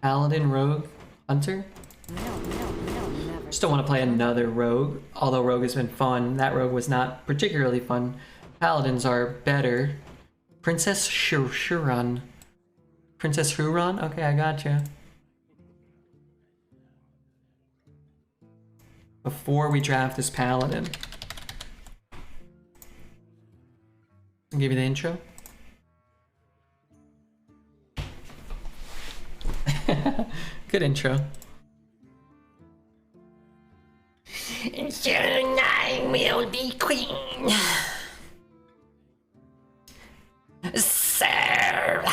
Paladin, Rogue, Hunter? Never. Just don't want to play another Rogue. Although Rogue has been fun, that Rogue was not particularly fun. Paladins are better. Princess Shuran. Princess Huron? Okay, I gotcha. Before we draft this Paladin. I'll give you the intro. Good intro. Soon I will be queen. Sarah.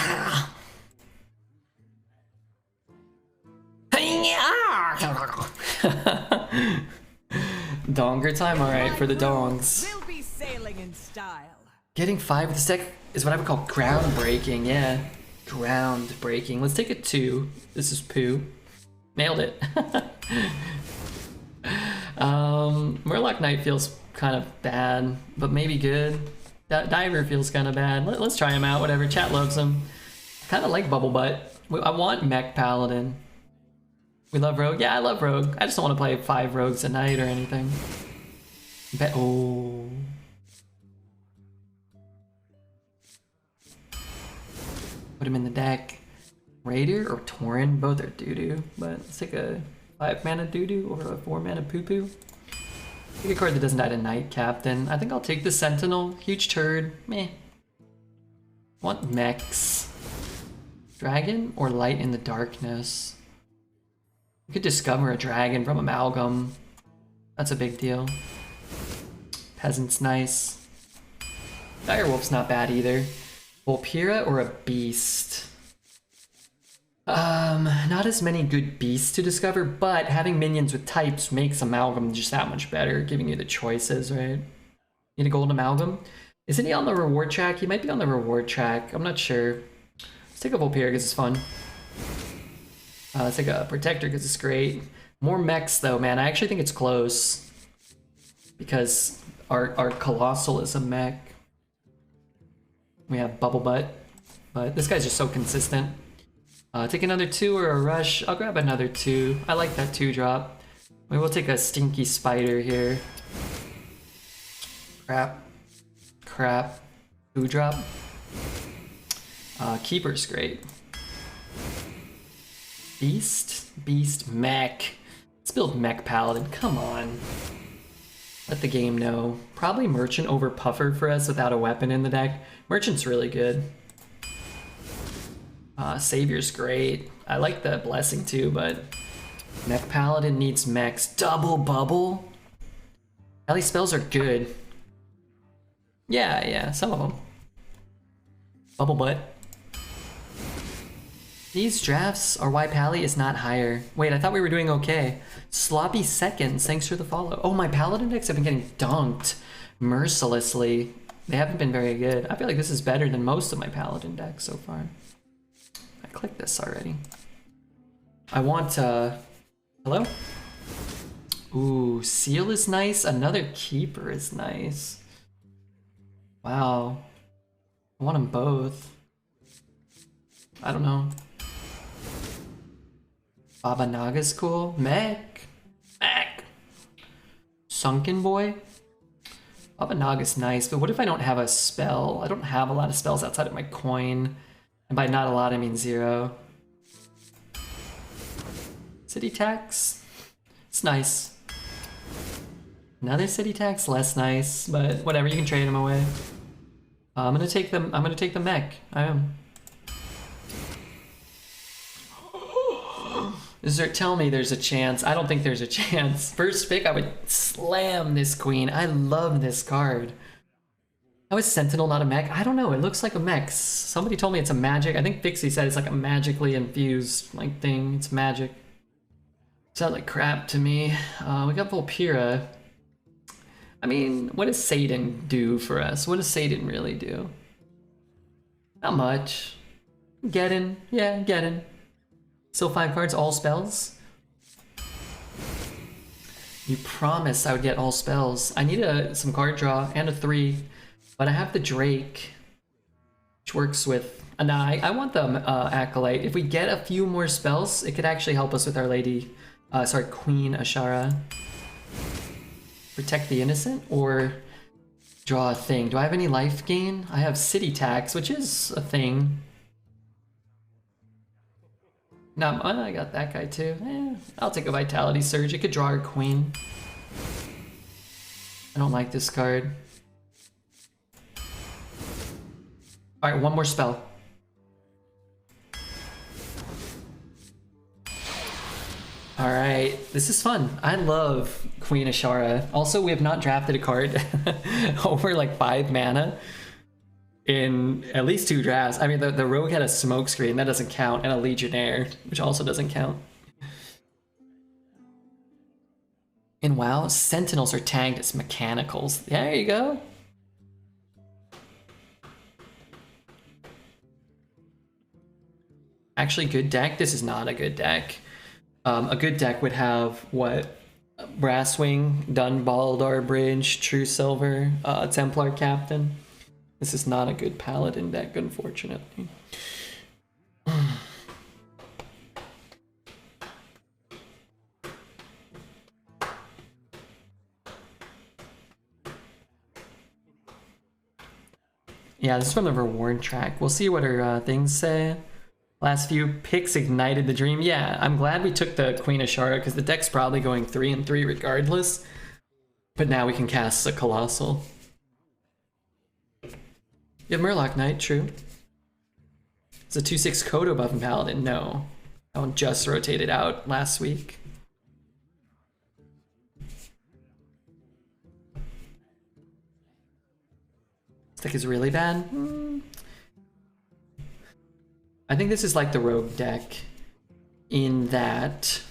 Donger time? Alright, for the dongs. We'll be sailing in style. Getting 5 with this deck is what I would call groundbreaking, yeah. Groundbreaking. Let's take a 2. This is poo. Nailed it. Murloc Knight feels kind of bad, but maybe good. Diver feels kind of bad. Let's try him out, whatever. Chat loves him. Kind of like Bubble Butt. I want Mech Paladin. We love Rogue? Yeah, I love Rogue. I just don't want to play 5 Rogues a night or anything. Oh. Put him in the deck. Raider or Tauren? Both are doo-doo, but let's take a 5 mana doo-doo or a 4 mana poo-poo. Take a card that doesn't die to Night Captain. I think I'll take the Sentinel. Huge turd. Meh. Want mechs. Dragon or Light in the Darkness? You could discover a dragon from Amalgam. That's a big deal. Peasant's nice. Direwolf's not bad either. Volpira or a beast? Not as many good beasts to discover, but having minions with types makes Amalgam just that much better, giving you the choices, right? Need a gold Amalgam? Isn't he on the reward track? He might be on the reward track. I'm not sure. Let's take a Volpira because it's fun. Let's take a Protector because it's great. More mechs though, man. I actually think it's close. Because our Colossal is a mech. We have Bubble Butt. But this guy's just so consistent. Take another 2 or a Rush. I'll grab another 2. I like that 2 drop. We will take a Stinky Spider here. Crap. Crap. 2 drop. Keeper's great. Beast, Mech. Let's build Mech Paladin. Come on. Let the game know. Probably Merchant over Puffer for us without a weapon in the deck. Merchant's really good. Savior's great. I like the Blessing too, but Mech Paladin needs mechs. Double Bubble? Pally spells are good. Yeah, some of them. Bubble Butt. These drafts are why Pally is not higher. Wait, I thought we were doing okay. Sloppy seconds, thanks for the follow. Oh, my Paladin decks have been getting dunked mercilessly. They haven't been very good. I feel like this is better than most of my Paladin decks so far. I clicked this already. I want, hello? Ooh, Seal is nice. Another Keeper is nice. Wow. I want them both. I don't know. Baba Naga's cool. Mech. Sunken Boy. Baba Naga's nice, but what if I don't have a spell? I don't have a lot of spells outside of my coin. And by not a lot, I mean 0. City Tax. It's nice. Another City Tax, less nice, but whatever, you can trade them away. I'm gonna take them. I'm gonna take the mech. I am. Does there tell me there's a chance? I don't think there's a chance. First pick, I would slam this queen. I love this card. How is Sentinel not a mech? I don't know. It looks like a mech. Somebody told me it's a magic. I think Fixie said it's like a magically infused like thing. It's magic. Sounds like crap to me. We got Volpira. I mean, what does Satan do for us? What does Satan really do? Not much. Get in. Yeah, get in. Still 5 cards, all spells? You promised I would get all spells. I need some card draw and a 3, but I have the Drake, which works with No, I want the Acolyte. If we get a few more spells, it could actually help us with Our Lady, sorry, Queen Azshara. Protect the Innocent or draw a thing. Do I have any life gain? I have City Tax, which is a thing. No, I got that guy too. I'll take a Vitality Surge. It could draw our Queen. I don't like this card. Alright, one more spell. Alright, this is fun. I love Queen Azshara. Also, we have not drafted a card over like 5 mana in at least 2 drafts. I mean, the rogue had a smoke screen, that doesn't count, and a Legionnaire, which also doesn't count. In WoW, Sentinels are tagged as mechanicals. There you go. Actually, good deck? This is not a good deck. A good deck would have, what? Brasswing, Dunbaldar Bridge, True Silver, Templar Captain. This is not a good Paladin deck, unfortunately. Yeah, this is from the reward track. We'll see what her things say. Last few picks ignited the dream. Yeah, I'm glad we took the Queen Azshara because the deck's probably going 3-3 regardless. But now we can cast a Colossal. You have Murloc Knight, true. It's a 2/6 Kodo buff in Paladin. No, that one just rotated out last week. This deck is really bad. I think this is like the rogue deck in that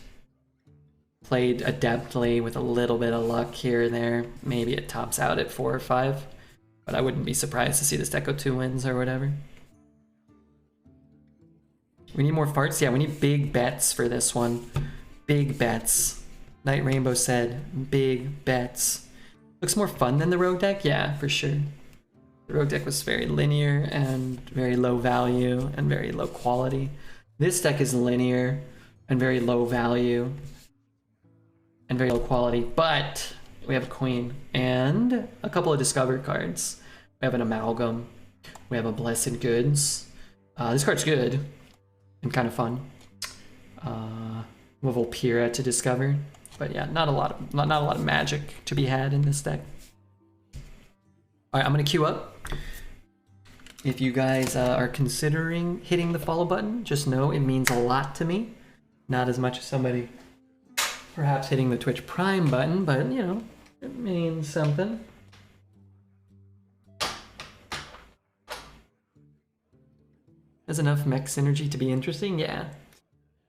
played adeptly with a little bit of luck here and there. Maybe it tops out at 4 or 5, but I wouldn't be surprised to see this deck go 2 wins or whatever. We need more farts. Yeah, we need big bets for this one. Big bets. Night Rainbow said big bets. Looks more fun than the rogue deck? Yeah, for sure. The rogue deck was very linear and very low value and very low quality. This deck is linear and very low value and very low quality, but we have a Queen and a couple of Discover cards. We have an Amalgam. We have a Blessed Goods. This card's good and kind of fun. We have Volpira to discover, but yeah, not a lot of magic to be had in this deck. All right, I'm gonna queue up. If you guys are considering hitting the follow button, just know it means a lot to me. Not as much as somebody perhaps hitting the Twitch Prime button, but you know, it means something. There's enough mech synergy to be interesting, yeah.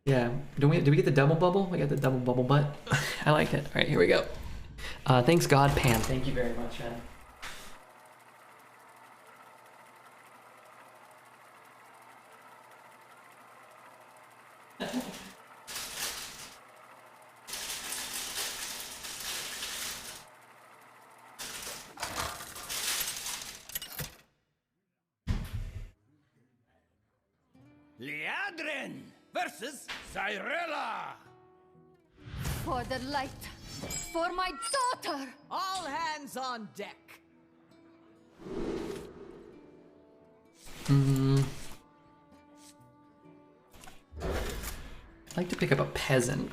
Yeah, do we get the double bubble? We got the double bubble butt. I like it. All right, here we go. Thanks God, Pan. Thank you very much, man. Liadrin versus Cyrilla. For the light, for my daughter! All hands on deck. I'd like to pick up a peasant.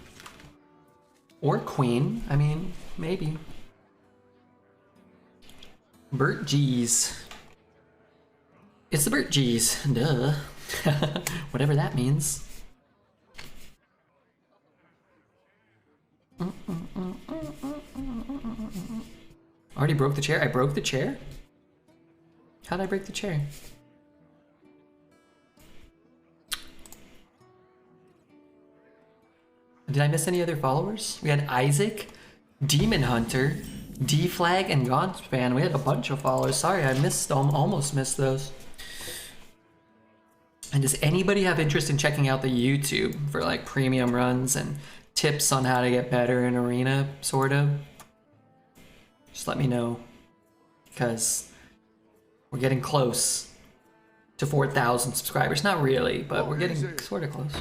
Or queen, I mean, maybe. Bert G's. It's the Bert G's, duh. Whatever that means. Already broke the chair? I broke the chair? How'd I break the chair? Did I miss any other followers? We had Isaac, Demon Hunter, D-Flag, and Godspan. We had a bunch of followers. Sorry, I almost missed those. And does anybody have interest in checking out the YouTube for like premium runs and tips on how to get better in Arena, sort of? Just let me know, because we're getting close. to 4,000 subscribers. Not really, but we're getting sort of close.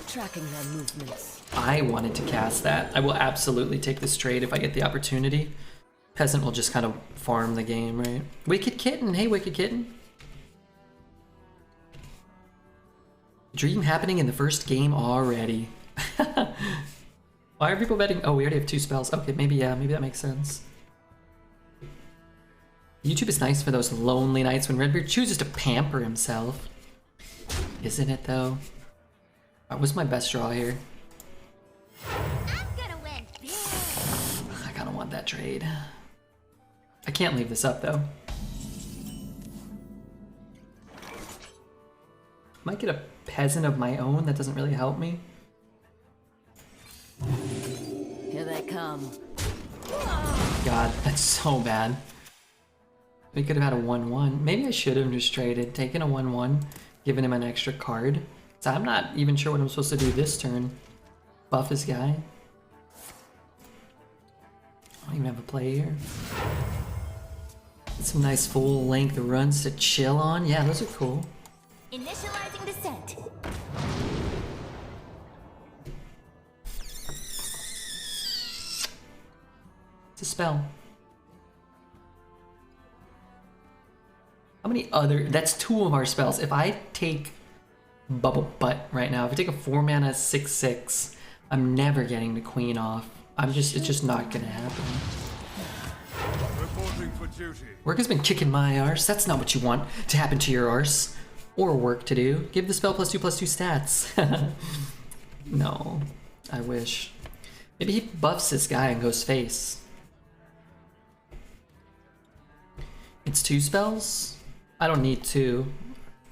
Tracking their movements. I wanted to cast that. I will absolutely take this trade if I get the opportunity. Peasant will just kind of farm the game, right? Wicked Kitten. Hey, Wicked Kitten. Dream happening in the first game already. Why are people betting? Oh, we already have 2 spells. Okay, maybe, yeah, maybe that makes sense. YouTube is nice for those lonely nights when Redbeard chooses to pamper himself. Isn't it, though? What was my best draw here? I'm gonna win big. I kind of want that trade. I can't leave this up, though. Might get a peasant of my own. That doesn't really help me. Here they come. God, that's so bad. We could have had a 1-1. Maybe I should have just traded, taken a 1-1, given him an extra card. So I'm not even sure what I'm supposed to do this turn. Buff this guy. I don't even have a play here. Get some nice full length runs to chill on. Yeah, those are cool. Initializing descent. It's a spell. How many other... That's 2 of our spells. If I take Bubble Butt right now, if I take a 4 mana 6/6, I'm never getting the queen off. It's just not gonna happen. Reporting for duty. Work has been kicking my arse. That's not what you want to happen to your arse. Or work to do. Give the spell +2/+2 stats. No. I wish. Maybe he buffs this guy and goes face. It's 2 spells? I don't need 2.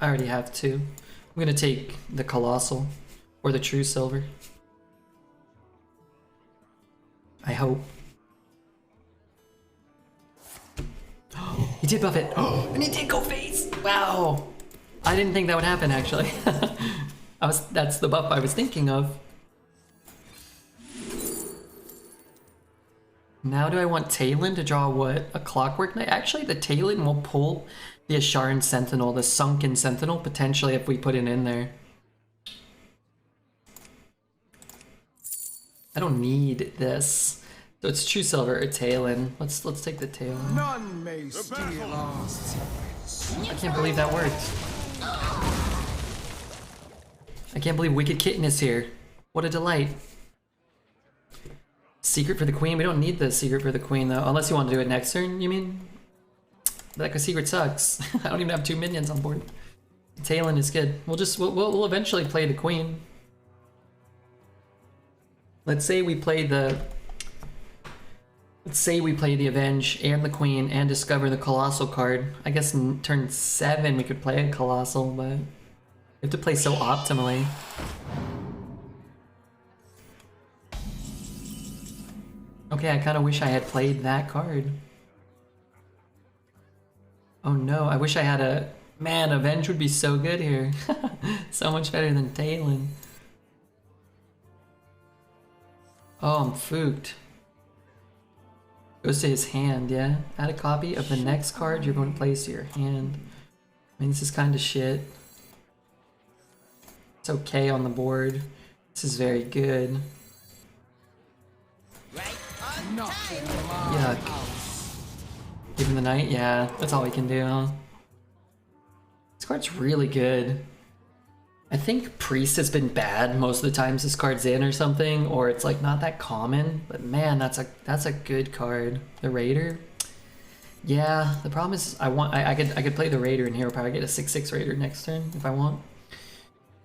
I already have 2. I'm gonna take the Colossal. Or the True Silver. I hope. He did buff it. And he did go face. Wow. I didn't think that would happen, actually. That's the buff I was thinking of. Now do I want Talon to draw what? A Clockwork Knight? Actually, the Talon will pull the Azshara Sentinel, the Sunken Sentinel, potentially if we put it in there. I don't need this. So it's True Silver or Talon. Let's take the Talon. None may steal our secrets. I can't believe that worked. I can't believe Wicked Kitten is here. What a delight. Secret for the Queen? We don't need the Secret for the Queen though. Unless you want to do it next turn, you mean? Like a secret sucks. I don't even have 2 minions on board. Talon is good. We'll eventually play the Queen. Let's say we play the Avenge and the Queen and discover the Colossal card. I guess in turn 7 we could play a Colossal, but we have to play so optimally. Okay, I kind of wish I had played that card. Oh no, I wish I had a... Man, Avenge would be so good here. So much better than Talon. Oh, I'm fooked. Goes to his hand, yeah? Add a copy of the next card you're going to place to your hand. I mean, this is kind of shit. It's okay on the board. This is very good. Yuck. Give him the knight? Yeah, that's all we can do, huh? This card's really good. I think Priest has been bad most of the times this card's in or something, or it's like not that common, but man, that's a good card. The Raider? Yeah, the problem is I could play the Raider in here, probably get a 6/6 Raider next turn if I want.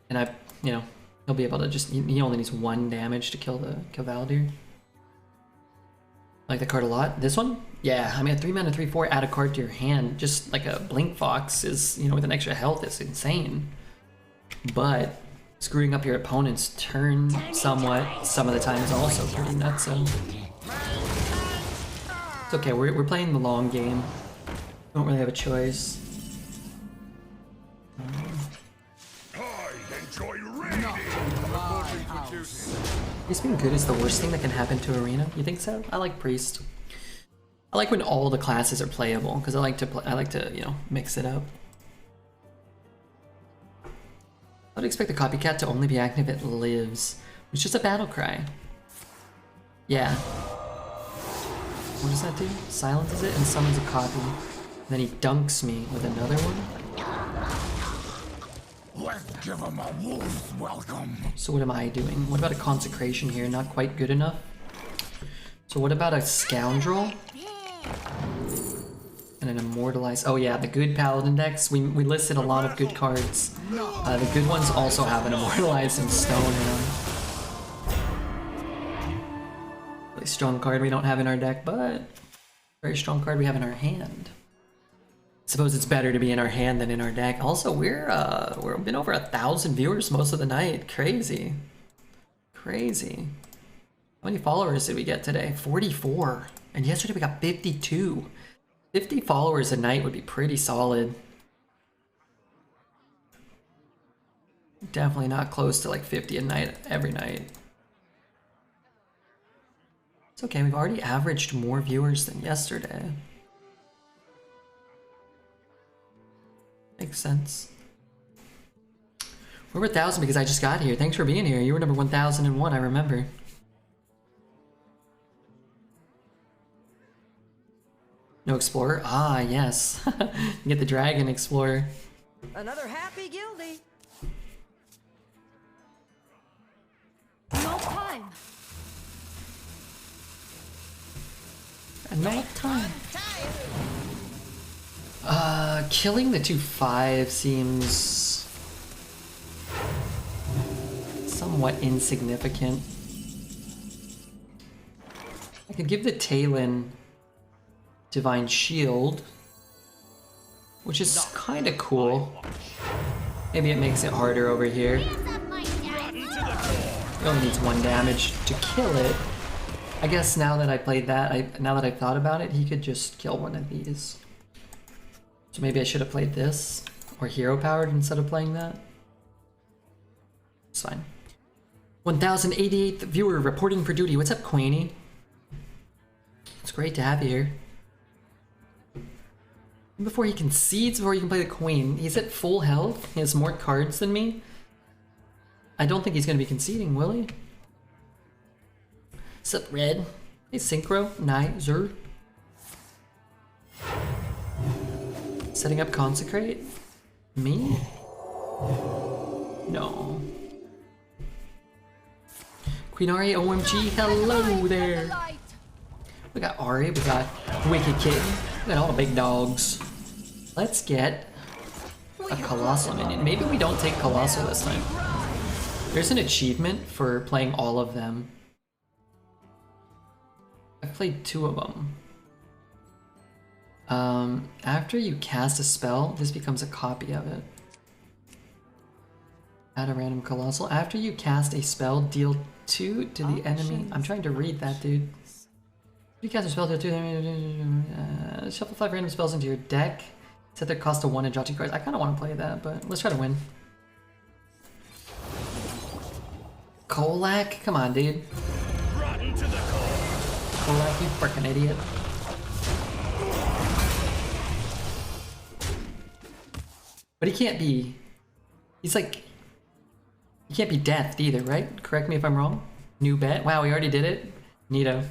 And he'll be able to just, he only needs 1 damage to kill Valdir. Like the card a lot. This one? Yeah, I mean, a 3 mana 3/4, add a card to your hand, just like a Blink Fox is, with an extra health is insane. But screwing up your opponent's turn somewhat, some of the time is also pretty nuts. So it's okay, we're playing the long game. Don't really have a choice. I enjoy raiding. Priest being good is the worst thing that can happen to Arena. You think so? I like Priest. I like when all the classes are playable because I like to you know, mix it up. I would expect the copycat to only be active if it lives. It's just a battle cry. Yeah. What does that do? Silences it and summons a copy. And then he dunks me with another one. Let's give him a wolf's welcome. So what am I doing? What about a consecration here? Not quite good enough. So what about a scoundrel? And an immortalized. Oh yeah, the good paladin decks. We listed a lot of good cards. The good ones also have an immortalized and stone in them. Really strong card we don't have in our deck, but very strong card we have in our hand. Suppose it's better to be in our hand than in our deck. Also, we've been over 1,000 viewers most of the night. Crazy, crazy. How many followers did we get today? 44, and yesterday we got 52. 50 followers a night would be pretty solid. Definitely not close to like 50 a night every night. It's okay, we've already averaged more viewers than yesterday. Makes sense. We're 1,000 because I just got here. Thanks for being here. You were number 1001, I remember. No explorer? Ah, yes. You get the dragon explorer. Another happy guildie. No time. No time. Killing the 2/5 seems somewhat insignificant. I could give the Talon Divine Shield, which is kind of cool. Maybe it makes it harder over here. It only needs 1 damage to kill it. I guess now that I played that, now that I've thought about it, he could just kill one of these. So maybe I should have played this, or hero powered instead of playing that. It's fine. 1088th viewer reporting for duty. What's up, Queenie? It's great to have you here. Before he concedes, before you can play the queen, he's at full health. He has more cards than me. I don't think he's going to be conceding, will he? What's up, Red? Hey, Synchro, Nizer. Setting up Consecrate? Me? No. Queen Ari, OMG, hello there. We got Ari, we got Wicked Kitten, we got all the big dogs. Let's get a Colossal minion. Maybe we don't take Colossal this time. There's an achievement for playing all of them. I've played 2 of them. After you cast a spell, this becomes a copy of it. Add a random Colossal. After you cast a spell, deal 2 to the enemy. I'm trying to read that, dude. You cast a spell, deal 2. Shuffle 5 random spells into your deck. Set their cost to 1 and draw 2 cards. I kind of want to play that, but let's try to win. Kolak? Come on, dude. Kolak, you freaking idiot. But he can't be... He's like... He can't be deathed either, right? Correct me if I'm wrong. New bet. Wow, we already did it. Neato.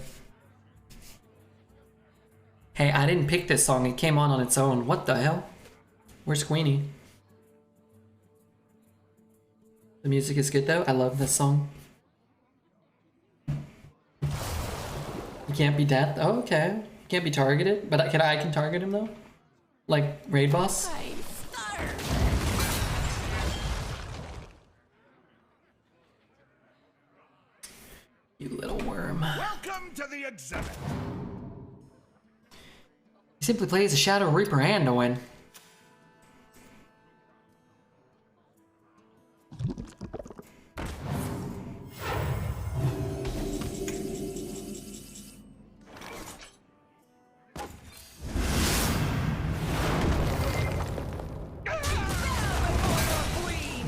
Hey, I didn't pick this song. It came on its own. What the hell? Where's Queenie? The music is good though. I love this song. You can't be deathed. Oh, okay. You can't be targeted. But I can target him though? Like raid boss? You little worm. Welcome to the exhibit. He simply plays a Shadow Reaper and to win.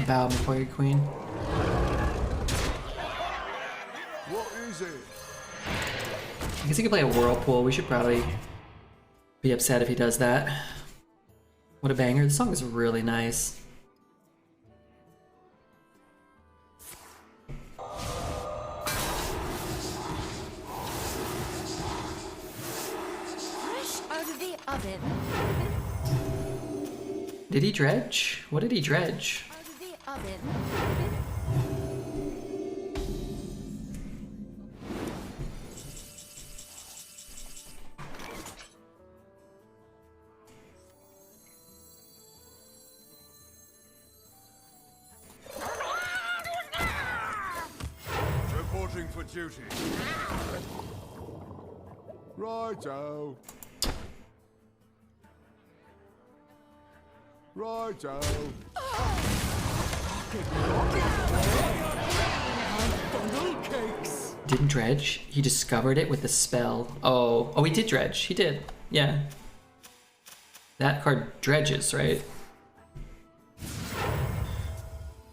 Bow before your queen. What is it? I guess you could play a Whirlpool. We should probably Be upset if he does that. What a banger. This song is really nice. Fresh out of the oven. Did he dredge? What did he dredge? Out of the oven. Reporting for duty. Righto. Righto. Didn't dredge. He discovered it with the spell. Oh, he did dredge. He did. Yeah. That card dredges, right?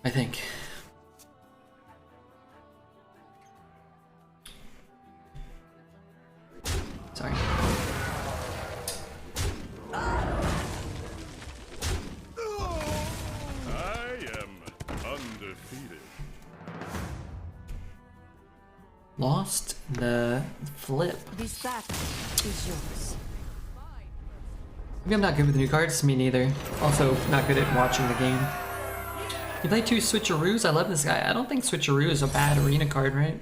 I think. Sorry. I am undefeated. Lost the flip. This battle is yours. Maybe I'm not good with new cards. Me neither. Also, not good at watching the game. You play 2 switcheroos? I love this guy. I don't think switcheroo is a bad arena card, right?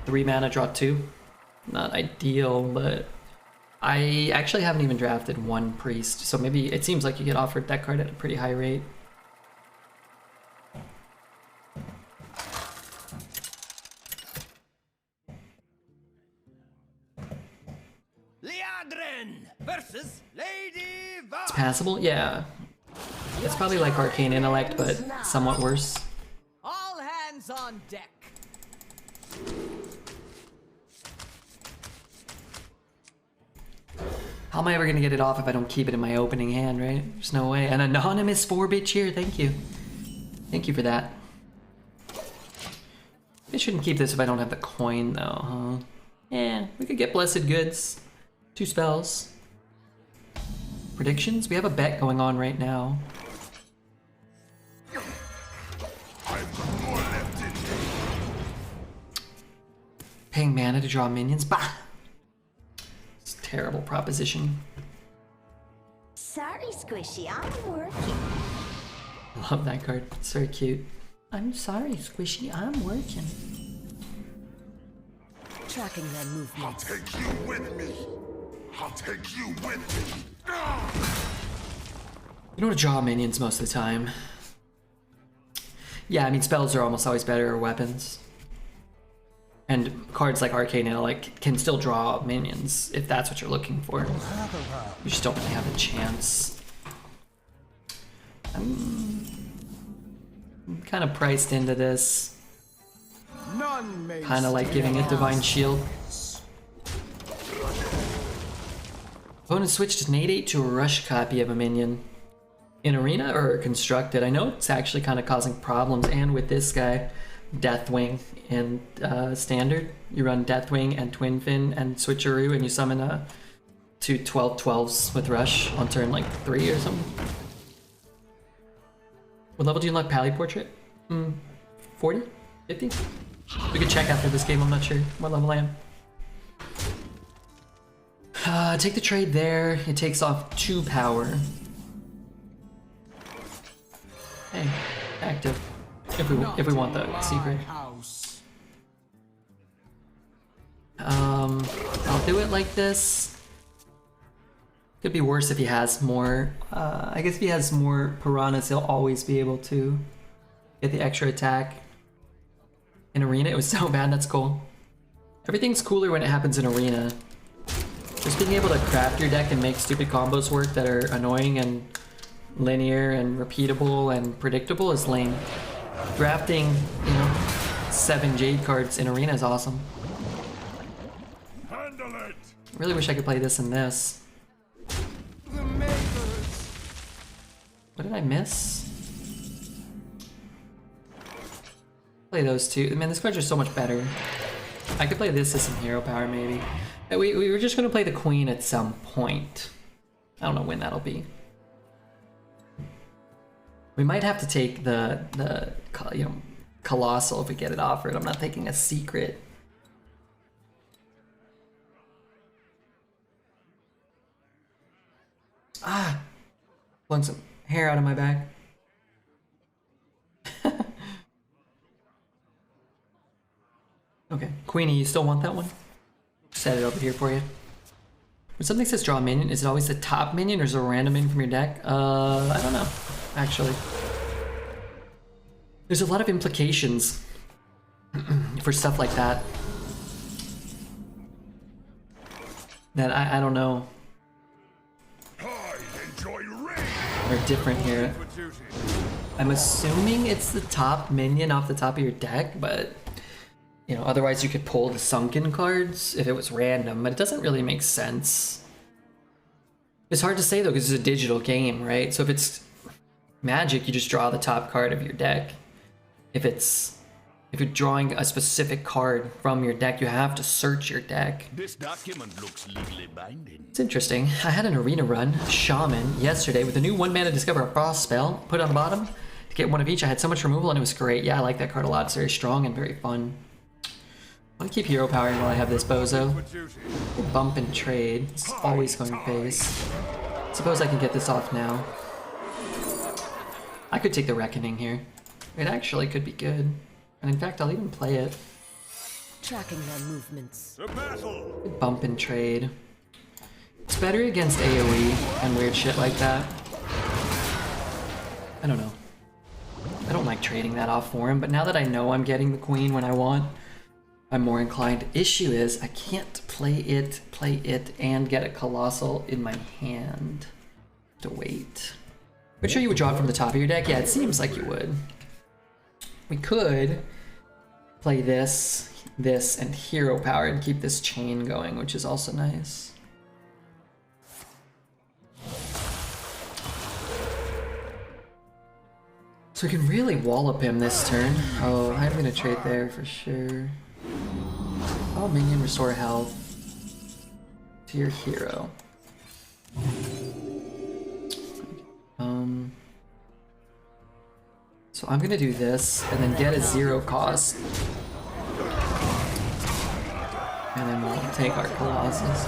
3 mana, draw 2. Not ideal, but I actually haven't even drafted 1 priest, so maybe it seems like you get offered that card at a pretty high rate. Liadrin versus Lady Va. It's passable? Yeah. It's probably like Arcane Intellect, but somewhat worse. All hands on deck. How am I ever gonna get it off if I don't keep it in my opening hand, right? There's no way. An anonymous 4-bit cheer, thank you. Thank you for that. I shouldn't keep this if I don't have the coin though, huh? Yeah, we could get Blessed Goods. 2 spells. Predictions? We have a bet going on right now. I've got more left in me. Paying mana to draw minions? Bah! It's a terrible proposition. Sorry, Squishy, I'm working. I love that card. It's very cute. I'm sorry, Squishy, I'm working. Tracking their I'll movements. take you with me. I'll take you with me. You know how to draw minions most of the time. Yeah, I mean, spells are almost always better, or weapons. And cards like Arcane Intellect can still draw minions, if that's what you're looking for. You just don't really have a chance. I'm kind of priced into this. None may Kind of like giving it Divine Shield. Opponent switched an 8/8 to a rush copy of a minion. In Arena or Constructed? I know it's actually kind of causing problems, and with this guy, Deathwing in Standard. You run Deathwing and Twin Fin and Switcheroo, and you summon 2 12/12s with Rush on turn like 3 or something. What level do you unlock Pally Portrait? 40? 50? We could check after this game, I'm not sure what level I am. Take the trade there. It takes off 2 power. Hey, active. If we want the secret. I'll do it like this. Could be worse if he has more. I guess if he has more piranhas, he'll always be able to get the extra attack. In Arena, it was so bad. That's cool. Everything's cooler when it happens in Arena. Just being able to craft your deck and make stupid combos work that are annoying and linear and repeatable and predictable is lame. Drafting, 7 Jade cards in Arena is awesome. Handle it. Really wish I could play this and this. The makers. What did I miss? Play those two. Man, this card's just so much better. I could play this as some hero power maybe. We were just gonna play the queen at some point. I don't know when that'll be. We might have to take the you know, colossal if we get it offered. I'm not taking a secret. Ah, pulling some hair out of my bag. Okay, Queenie, you still want that one? Set it over here for you. When something says draw a minion, is it always the top minion or is it a random minion from your deck? I don't know, actually. There's a lot of implications for stuff like that. That I don't know. I enjoy rain. Are different here. I'm assuming it's the top minion off the top of your deck, but you know, otherwise you could pull the Sunken cards if it was random, but it doesn't really make sense. It's hard to say though, because it's a digital game, right? So if it's Magic, you just draw the top card of your deck. If you're drawing a specific card from your deck, you have to search your deck. This document looks legally binding. It's interesting. I had an arena run, Shaman, yesterday with a new 1-mana Discover a Frost spell, put it on the bottom to get one of each. I had so much removal and it was great. Yeah, I like that card a lot. It's very strong and very fun. I'm gonna keep hero powering while I have this bozo. Bump and trade. It's always going face. Suppose I can get this off now. I could take the Reckoning here. It actually could be good. And in fact, I'll even play it. Tracking their movements. The battle. Bump and trade. It's better against AoE and weird shit like that. I don't know. I don't like trading that off for him, but now that I know I'm getting the queen when I want, I'm more inclined. Issue is I can't play it, and get a colossal in my hand. To wait. Are you sure you would draw it from the top of your deck? Yeah, it seems like you would. We could play this, and hero power and keep this chain going, which is also nice. So we can really wallop him this turn. Oh, I'm gonna trade there for sure. Oh, minion, restore health to your hero. So I'm gonna do this and then get a 0 cost. And then we'll take our Colossus.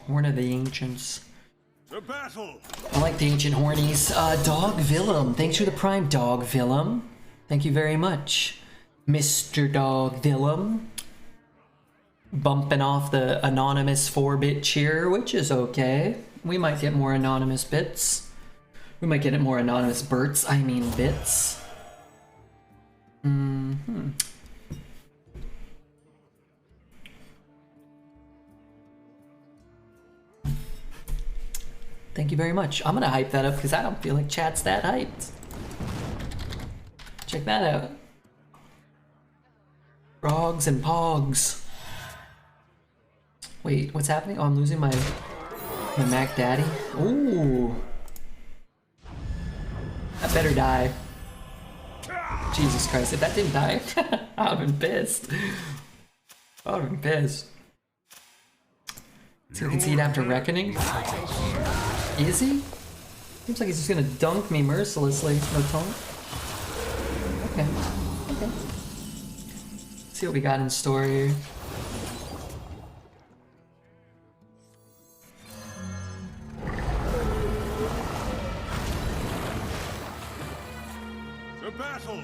Horn of the Ancients. The battle. I like the ancient hornies. Dog Willem. Thanks for the prime, Dog Willem. Thank you very much, Mr. Dog Willem. Bumping off the anonymous 4-bit cheer, which is okay. We might get more anonymous bits. We might get it more anonymous bits. Thank you very much. I'm gonna hype that up because I don't feel like chat's that hyped. Check that out. Frogs and pogs. Wait, what's happening? Oh, I'm losing my Mac Daddy. Ooh. That better die. Jesus Christ, if that didn't die, I would've been pissed. I would've been pissed. So we can see it after Reckoning. Is he? Seems like he's just gonna dunk me mercilessly. No taunt. Okay. Okay. See what we got in store here. The battle.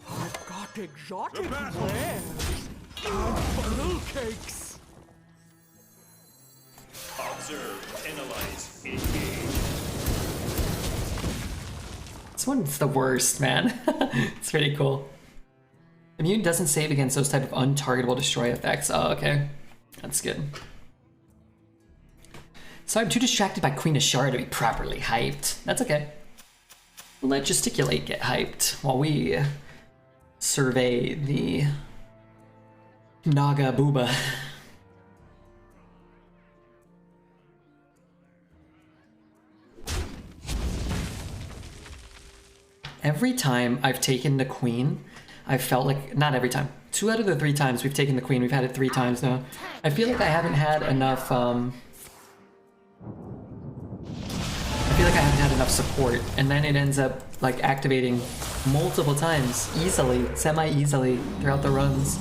I've got exotic The battle. wares and funnel cakes. Observe, analyze, engage. This one's the worst, man. It's pretty cool. Immune doesn't save against those type of untargetable destroy effects. Oh, okay. That's good. So I'm too distracted by Queen Azshara to be properly hyped. That's okay. We'll let Gesticulate get hyped while we survey the Naga Booba. Every time I've taken the queen, I felt like, not every time, 2 out of the 3 times we've taken the queen, we've had it 3 times now. I feel like I haven't had enough, I feel like I haven't had enough support, and then it ends up like activating multiple times, easily, semi-easily throughout the runs.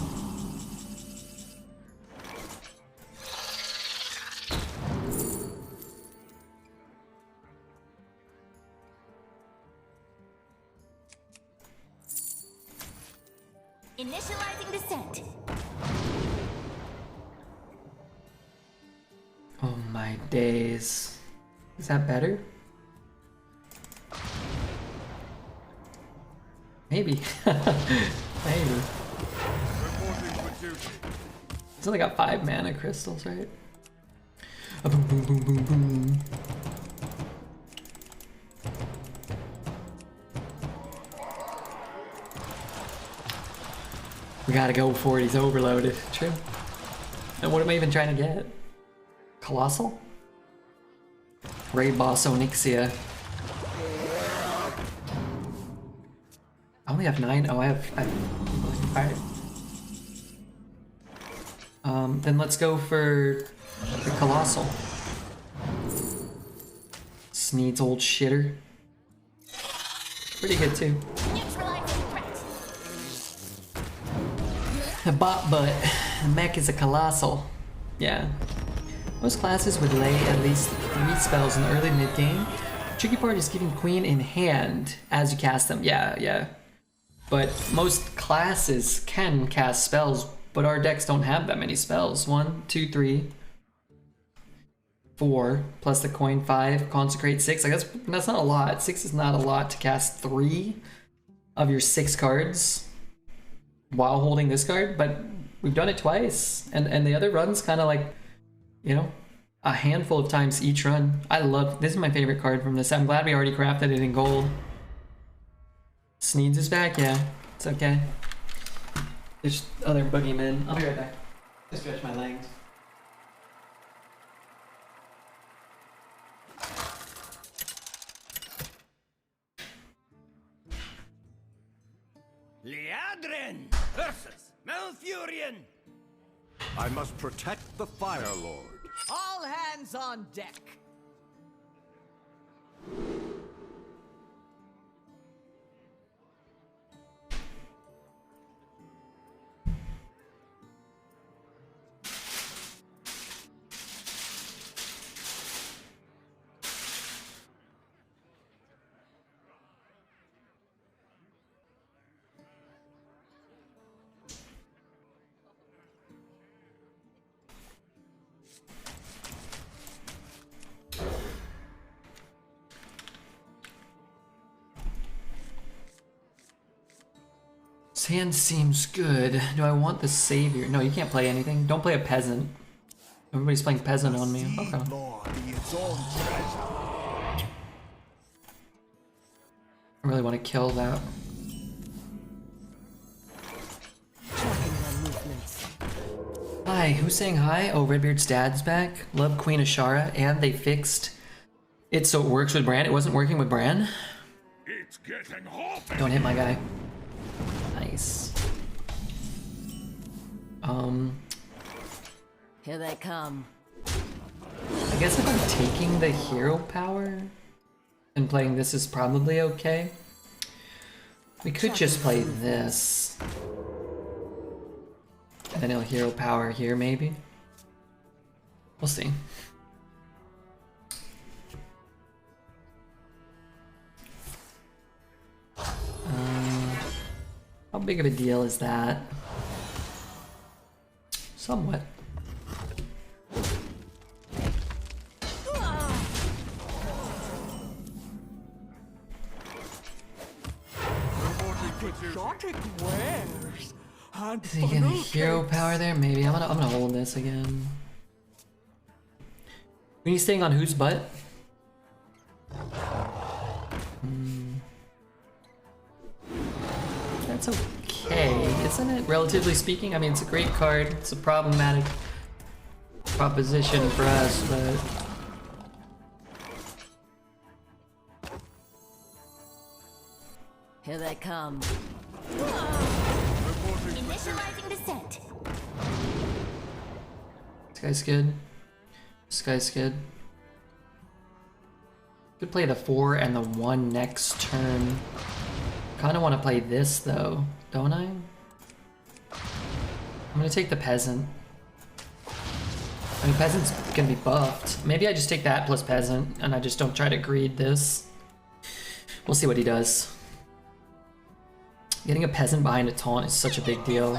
Initializing descent. Oh my days. Is that better? Maybe. Maybe. It's only got 5 mana crystals, right? A boom, boom, boom, boom, boom. We gotta go for it, he's overloaded. True. And what am I even trying to get? Colossal? Raid Boss Onyxia. I only have 9. Oh, I have 5. Then let's go for the Colossal. Sneed's old shitter. Pretty good too. Neutralizing threat. A bot butt. Mech is a Colossal. Yeah. Most classes would lay at least 3 spells in the early mid game. Tricky part is keeping Queen in hand as you cast them. Yeah. But most classes can cast spells, but our decks don't have that many spells. 1, 2, 3, 4, plus the coin 5, consecrate 6. I guess that's not a lot. 6 is not a lot to cast 3 of your 6 cards while holding this card, but we've done it twice. And the other runs kind of like, you know, a handful of times each run. I love, this is my favorite card from this. I'm glad we already crafted it in gold. Sneeds is back, yeah, it's okay. There's other boogeymen. I'll be right back. I stretch my legs. Liadrin versus Malfurion. I must protect the Fire Lord. All hands on deck. Hand seems good. Do I want the savior? No, you can't play anything. Don't play a peasant. Everybody's playing peasant on me. Okay. Lord, its own treasure. I really want to kill that. Tracking their movements. Hi, who's saying hi? Oh, Redbeard's dad's back. Love Queen Azshara, and they fixed it so it works with Bran. It wasn't working with Bran. It's getting hot. Don't hit my guy. Nice. Here they come. I guess if I'm taking the hero power and playing this is probably okay. We could just play this. And then he'll hero power here maybe. We'll see. How big of a deal is that? Somewhat. Exotic wares. And Is he gonna funnel hero cakes. power there? Maybe. I'm gonna hold this again. Are you staying on whose butt? That's okay, isn't it? Relatively speaking, I mean, it's a great card. It's a problematic proposition for us, but Here they come. Initializing descent. This guy's good. This guy's good. Could play the 4 and the 1 next turn. Kind of want to play this though, don't I? I'm gonna take the peasant. I mean, peasant's gonna be buffed. Maybe I just take that plus peasant and I just don't try to greed this. We'll see what he does. Getting a peasant behind a taunt is such a big deal.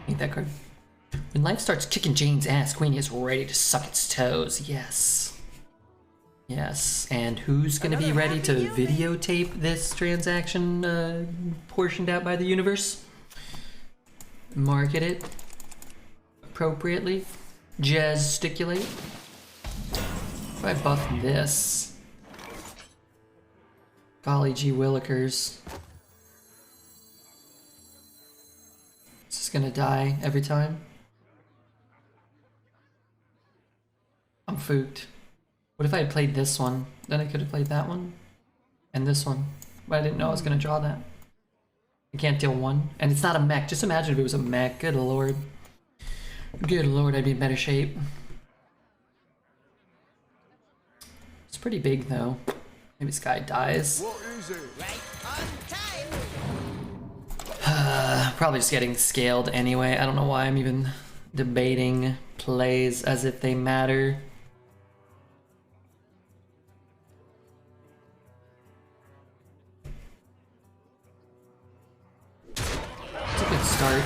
Need that card. When life starts kicking Jane's ass, Queenie is ready to suck its toes. Yes. Yes. And who's gonna be ready to videotape this transaction portioned out by the universe? Market it appropriately. Gesticulate. If I buff this. Golly gee willikers. Is this gonna die every time? I'm fooked. What if I had played this one? Then I could have played that one. And this one. But I didn't know I was gonna draw that. I can't deal 1. And it's not a mech. Just imagine if it was a mech. Good lord. Good lord, I'd be in better shape. It's pretty big though. Maybe this guy dies. What is it? Right on time. Probably just getting scaled anyway. I don't know why I'm even debating plays as if they matter. It's a good start.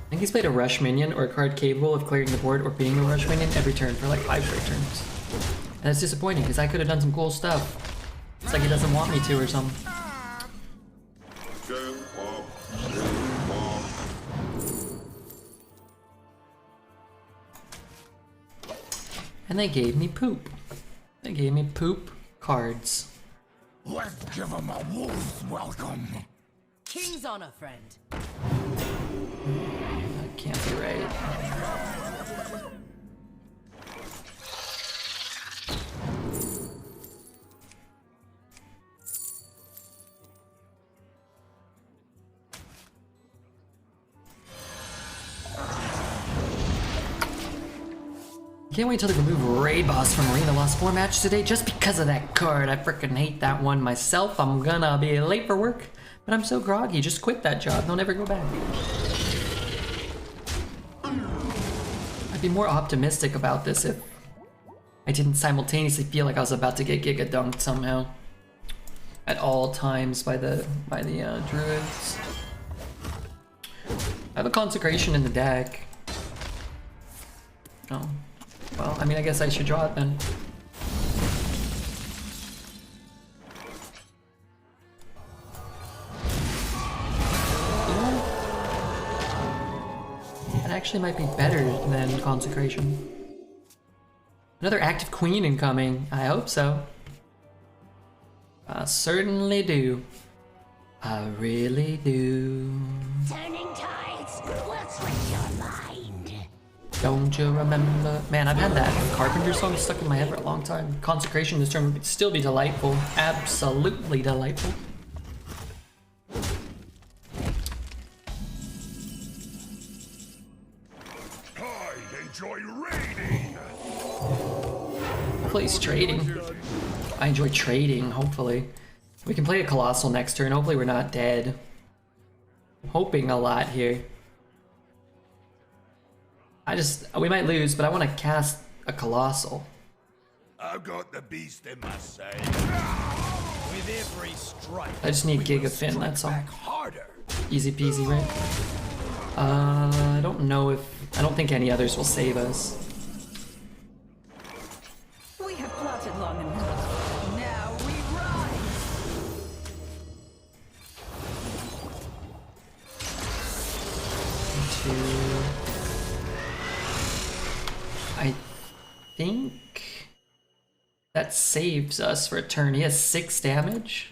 I think he's played a rush minion or a card capable of clearing the board or being a rush minion every turn for like 5 straight turns. And it's disappointing because I could have done some cool stuff. It's like he doesn't want me to or something. And they gave me poop. They gave me poop cards. Let's give him a wolf's welcome. King's honor, friend. That can't be right. Can't wait till they remove Raid Boss from Arena. Lost 4 matches today just because of that card. I freaking hate that one myself. I'm gonna be late for work, but I'm so groggy. Just quit that job. Don't ever go back. I'd be more optimistic about this if I didn't simultaneously feel like I was about to get Giga Dunked somehow. At all times by the druids. I have a consecration in the deck. Oh. Well, I mean, I guess I should draw it then. That actually might be better than consecration. Another active queen incoming. I hope so. I certainly do. I really do. Turning tides. What's with your mind? Don't you remember? Man, I've had that Carpenter song stuck in my head for a long time. Consecration this turn would still be delightful. Absolutely delightful. I enjoy raiding. Hopefully he's trading. I enjoy trading, hopefully. We can play a Colossal next turn. Hopefully we're not dead. Hoping a lot here. We might lose, but I want to cast a Colossal. I've got the beast in my sight. With every strike, I just need we Giga will Fin, strike that's all. back harder. Easy peasy, right? I don't know if... I don't think any others will save us. We have plotted long enough. Now we rise. I think that saves us for a turn. He has 6 damage.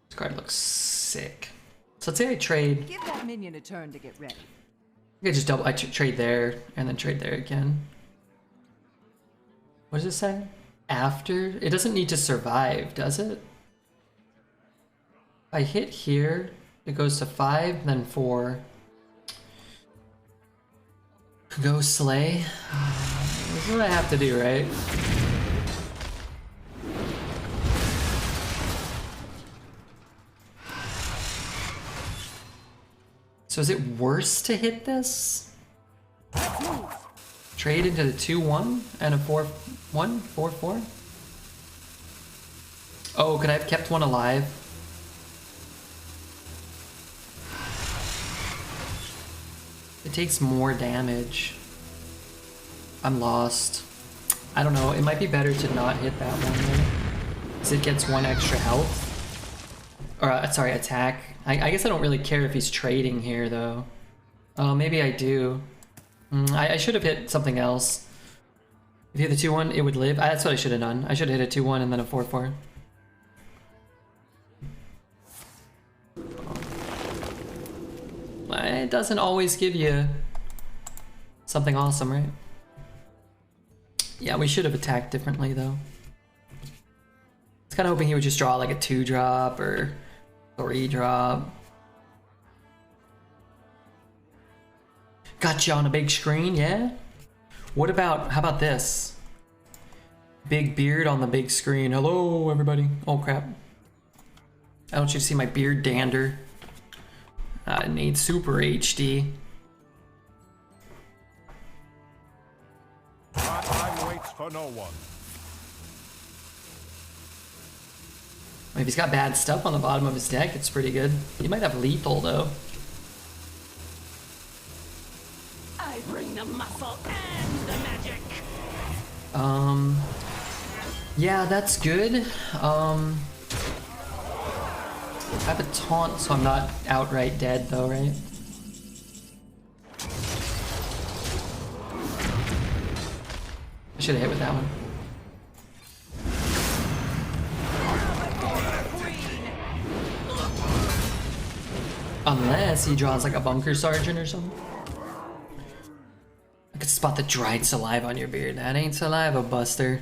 This card looks sick. So let's say I trade. Give that minion a turn to get ready. I could just double. I trade there and then trade there again. What does it say? After? It doesn't need to survive, does it? If I hit here, it goes to 5, then 4. Go slay. This is what I have to do, right? So is it worse to hit this? Trade into the 2-1 and a 4-1? 4-4? Oh, could I have kept one alive? It takes more damage. I'm lost. I don't know, it might be better to not hit that one though. Because it gets 1 extra health. Or, sorry, attack. I guess I don't really care if he's trading here though. Oh, maybe I do. I should have hit something else. If you hit the 2-1, it would live. That's what I should have done. I should have hit a 2-1 and then a 4-4. It doesn't always give you something awesome, right? Yeah, we should have attacked differently though. I was kind of hoping he would just draw like a 2-drop or 3-drop. Got you on a big screen, yeah? What about, how about this? Big beard on the big screen. Hello, everybody. Oh, crap. I want you to see my beard dander. I need super HD. Time waits for no one. If he's got bad stuff on the bottom of his deck, it's pretty good. He might have lethal, though. I bring the muscle and the magic. Yeah, that's good. I have a taunt, so I'm not outright dead, though, right? I should have hit with that one. Unless he draws like a bunker sergeant or something. I could spot the dried saliva on your beard. That ain't saliva, Buster.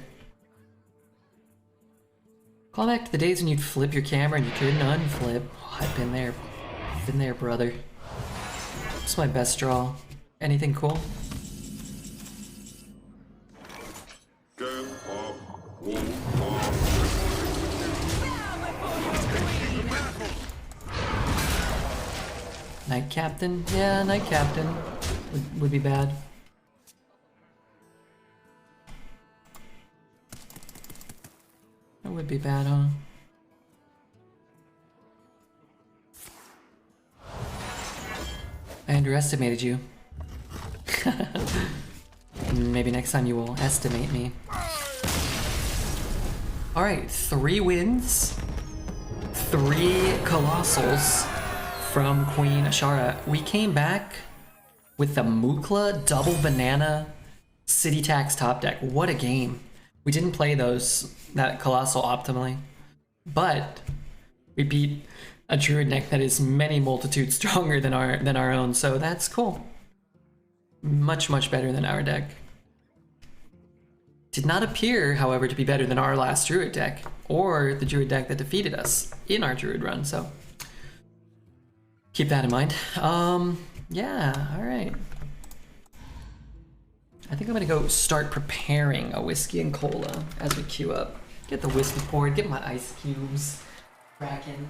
Call back to the days when you'd flip your camera and you couldn't unflip. Oh, I've been there. Been there, brother. What's my best draw? Anything cool? Get up, wolf up. Night Captain? Yeah, Night Captain would be bad. That would be bad, huh? I underestimated you. Maybe next time you will estimate me. Alright, 3 wins. 3 Colossals from Queen Azshara. We came back with the Mukla double banana city tax top deck. What a game. We didn't play that Colossal optimally, but we beat a Druid deck that is many multitudes stronger than our own, so that's cool. Much, much better than our deck. Did not appear, however, to be better than our last Druid deck, or the Druid deck that defeated us in our Druid run, so keep that in mind. Yeah, alright. I think I'm gonna go start preparing a whiskey and cola as we queue up. Get the whiskey poured, get my ice cubes cracking.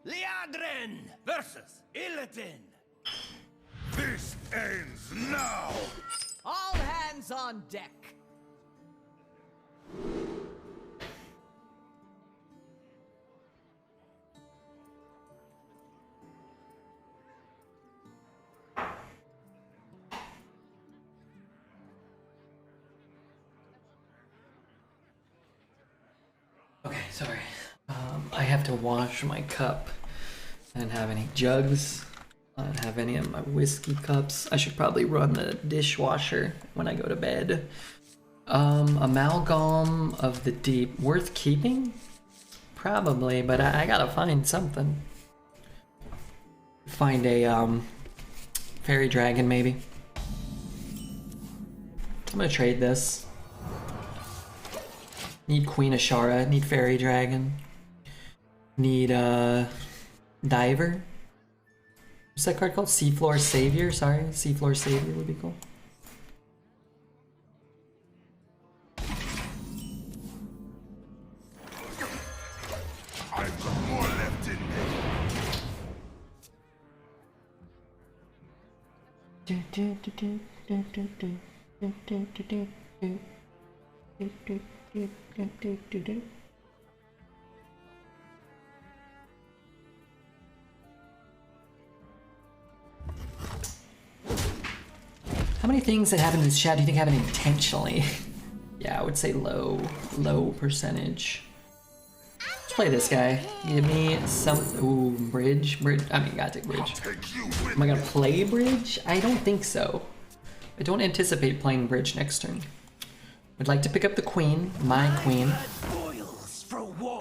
Liadrin versus Illidan. This ends now. All hands on deck. Okay, sorry. have to wash my cup. I didn't have any jugs. I don't have any of my whiskey cups. I should probably run the dishwasher when I go to bed. Amalgam of the Deep. Worth keeping? Probably, but I gotta find something. Find a fairy dragon maybe. I'm gonna trade this. Need Queen Azshara, need fairy dragon. Need diver. What's that card called? Seafloor Savior? Sorry, Seafloor Savior would be cool. I've got more left in me. How many things that happen in this chat do you think happen intentionally? Yeah, I would say low percentage. Let's play this guy. Give me some. Ooh, bridge. I mean, gotta take bridge. Am I gonna play bridge? I don't think so. I don't anticipate playing bridge next turn. Would like to pick up the queen, my queen.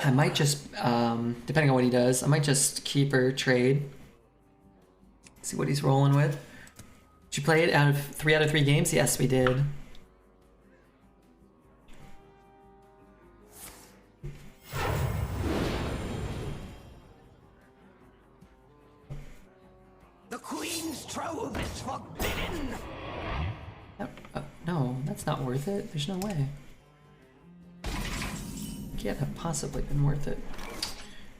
I might just, depending on what he does, I might just keep her, trade. See what he's rolling with. Did you play it out of 3 out of 3 games? Yes, we did. The Queen's trove is forbidden. No, that's not worth it. There's no way. Can't have possibly been worth it.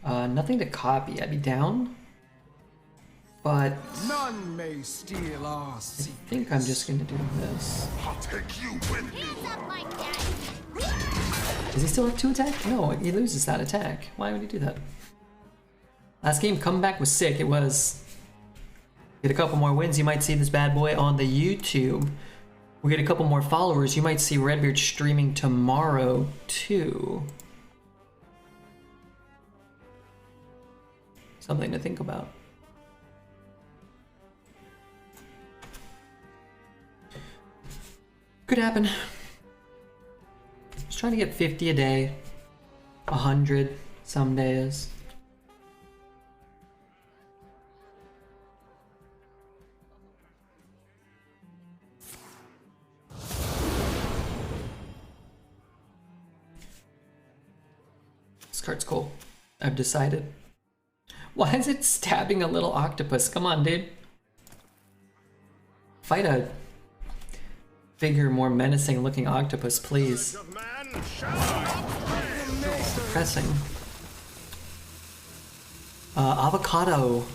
Nothing to copy. I'd be down. But none may steal our I think I'm just gonna do this. I'll take you with me. Does he still have 2 attack? No, he loses that attack. Why would he do that? Last game, comeback was sick. It was. Get a couple more wins, you might see this bad boy on the YouTube. We get a couple more followers, you might see Redbeard streaming tomorrow too. Something to think about. Could happen. Just trying to get 50 a day, 100 some days. This card's cool. I've decided. Why is it stabbing a little octopus? Come on, dude. Fight a bigger, more menacing looking octopus, please. Depressing. Avocado.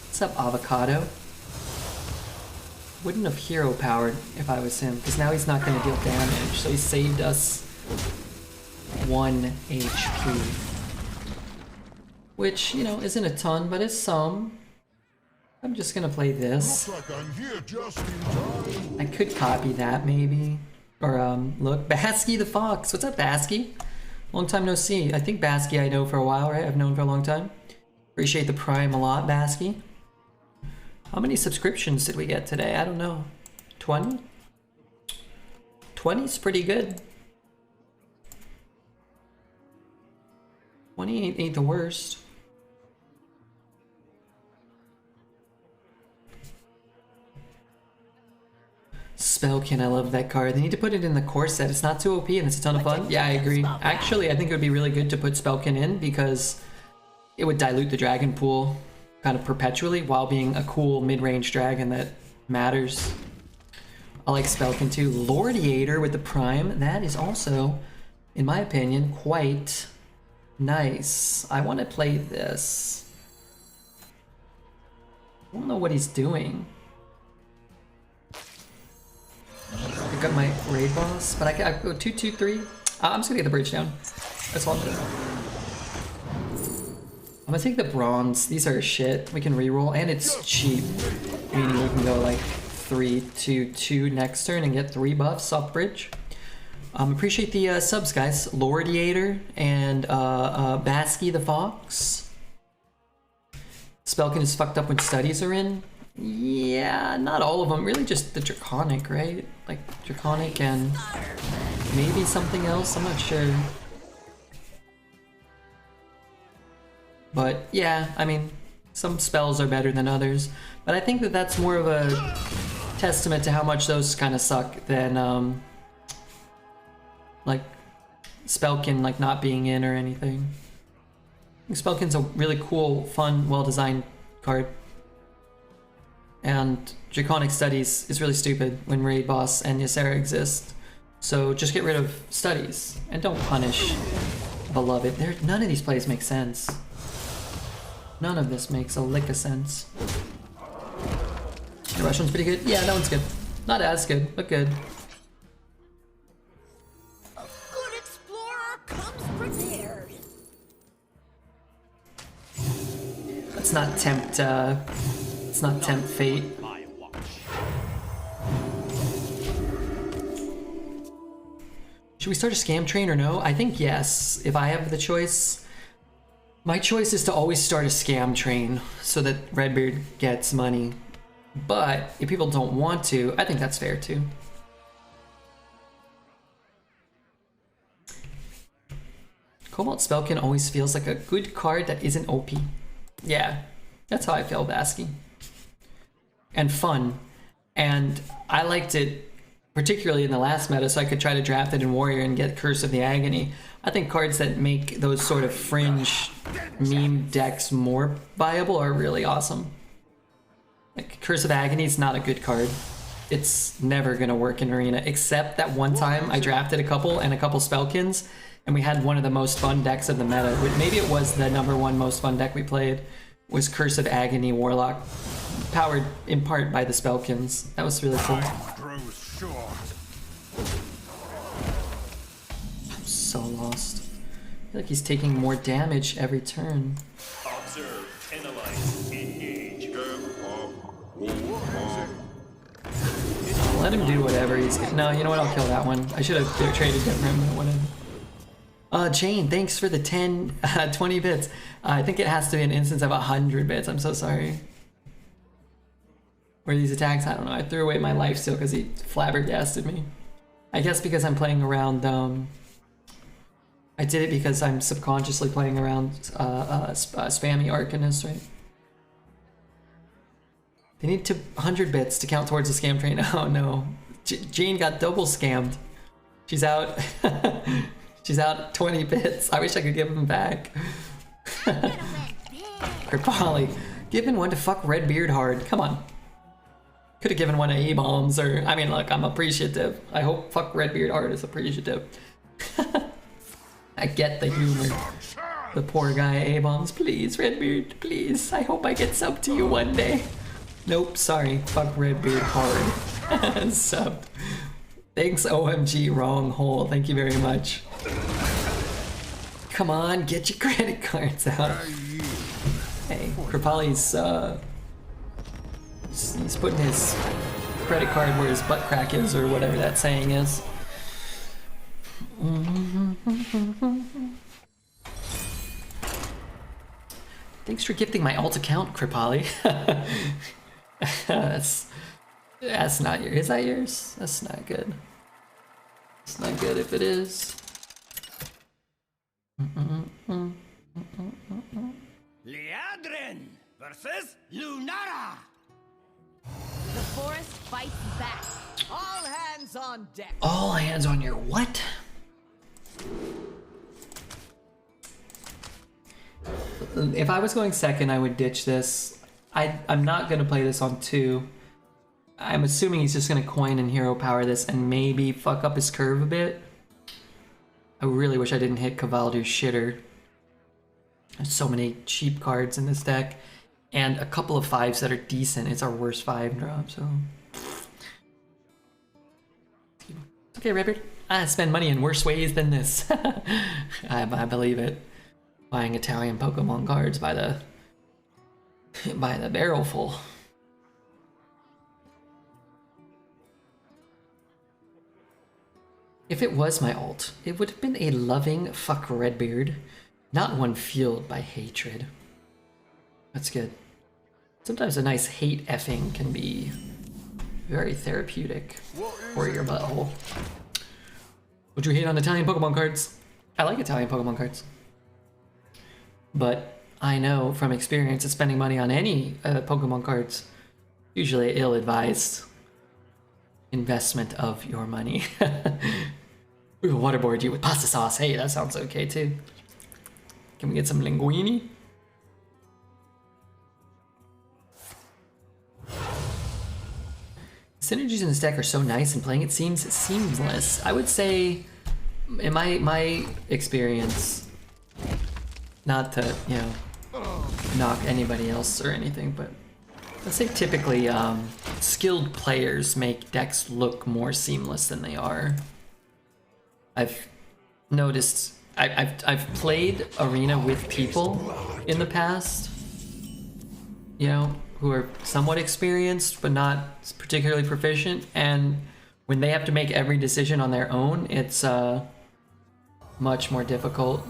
What's up, Avocado? Wouldn't have hero powered if I was him, because now he's not going to deal damage, so he saved us 1 HP. Which, you know, isn't a ton, but is some. I'm just gonna play this. Looks like I'm here just in time. I could copy that maybe. Or look, Basky the Fox. What's up, Basky? Long time no see. I think Basky I know for a while, right? I've known for a long time. Appreciate the Prime a lot, Basky. How many subscriptions did we get today? I don't know. 20? 20's pretty good. 20 ain't the worst. Spellkin, I love that card. They need to put it in the core set. It's not too OP and it's a ton of fun. Yeah, I agree. Actually, I think it would be really good to put Spellkin in because it would dilute the dragon pool kind of perpetually while being a cool mid-range dragon that matters. I like Spellkin too. Lordiator with the Prime. That is also, in my opinion, quite nice. I want to play this. I don't know what he's doing. I got my raid boss, but I go 2-2-3. I'm just gonna get the bridge down. That's all I'm doing. I'm gonna take the bronze. These are shit. We can reroll, and it's cheap. Meaning we can go like 3-2-2 next turn and get 3 buffs off bridge. Appreciate the subs, guys. Lordiator and Basky the Fox. Spelkin is fucked up when studies are in. Yeah, not all of them. Really just the Draconic, right? Like Draconic and maybe something else. I'm not sure. But yeah, I mean, some spells are better than others. But I think that that's more of a testament to how much those kind of suck than like Spelkin like not being in or anything. I think Spelkin's a really cool, fun, well-designed card. And Draconic Studies is really stupid when Raid Boss and Ysera exist. So just get rid of Studies and don't punish Beloved. None of these plays make sense. None of this makes a lick of sense. The Rush one's pretty good. Yeah, that one's good. Not as good, but good. A good explorer comes prepared. Let's not tempt fate. Should we start a scam train or no? I think yes, if I have the choice. My choice is to always start a scam train so that Redbeard gets money. But if people don't want to, I think that's fair too. Cobalt Spelkin always feels like a good card that isn't OP. Yeah, that's how I feel asking. And fun. And I liked it particularly in the last meta, so I could try to draft it in Warrior and get Curse of the Agony. I think cards that make those sort of fringe meme decks more viable are really awesome. Like, Curse of Agony is not a good card. It's never gonna work in Arena, except that one time I drafted a couple Spelkins, and we had one of the most fun decks of the meta. Maybe it was the #1 most fun deck we played, was Curse of Agony Warlock, powered in part by the Spelkins. That was really cool. I'm so lost. I feel like he's taking more damage every turn. Observe, analyze, engage. Let him do whatever he's got. No, you know what? I'll kill that one. I should have traded him for him, but whatever. Jane, thanks for the 20 bits. I think it has to be an instance of 100 bits. I'm so sorry. Where these attacks? I don't know. I threw away my lifesteal because he flabbergasted me. I guess because I'm playing around. I did it because I'm subconsciously playing around spammy Arcanist, right? They need 100 bits to count towards a scam train. Oh no, Jane got double scammed. She's out. She's out 20 bits. I wish I could give them back. Kripali, giving one to fuck Redbeard hard. Come on. Could have given one to A-bombs or, I mean, look, I'm appreciative. I hope fuck Redbeard hard is appreciative. I get the humor. The poor guy, A-bombs. Please, Redbeard, please. I hope I get sub to you one day. Nope, sorry. Fuck Redbeard hard. Sub. Thanks, OMG, wrong hole. Thank you very much. Come on, get your credit cards out. Hey, Kripali's, he's putting his credit card where his butt crack is, or whatever that saying is. Thanks for gifting my alt account, Kripali. That's not yours. Is that yours? That's not good. It's not good if it is. Liadrin versus Lunara. The forest fights back. All hands on deck. All hands on your what? If I was going second, I would ditch this. I'm not going to play this on 2. I'm assuming he's just going to coin and hero power this and maybe fuck up his curve a bit. I really wish I didn't hit Cavalder's shitter. There's so many cheap cards in this deck. And a couple of 5s that are decent. It's our worst 5 drop, so... Okay, Redbeard. I spend money in worse ways than this. I believe it. Buying Italian Pokemon cards by the barrelful. If it was my ult, it would have been a loving fuck Redbeard, not one fueled by hatred. That's good. Sometimes a nice hate effing can be very therapeutic for your butthole. Would you hate on Italian Pokemon cards? I like Italian Pokemon cards. But I know from experience that spending money on any Pokemon cards usually ill-advised investment of your money. We will waterboard you with pasta sauce. Hey, that sounds okay too. Can we get some linguine? Synergies in this deck are so nice and playing it seems seamless. I would say, in my experience, not to, you know, knock anybody else or anything, but I'd say typically skilled players make decks look more seamless than they are. I've noticed, I've played Arena with people in the past, you know, who are somewhat experienced but not particularly proficient, and when they have to make every decision on their own, it's much more difficult.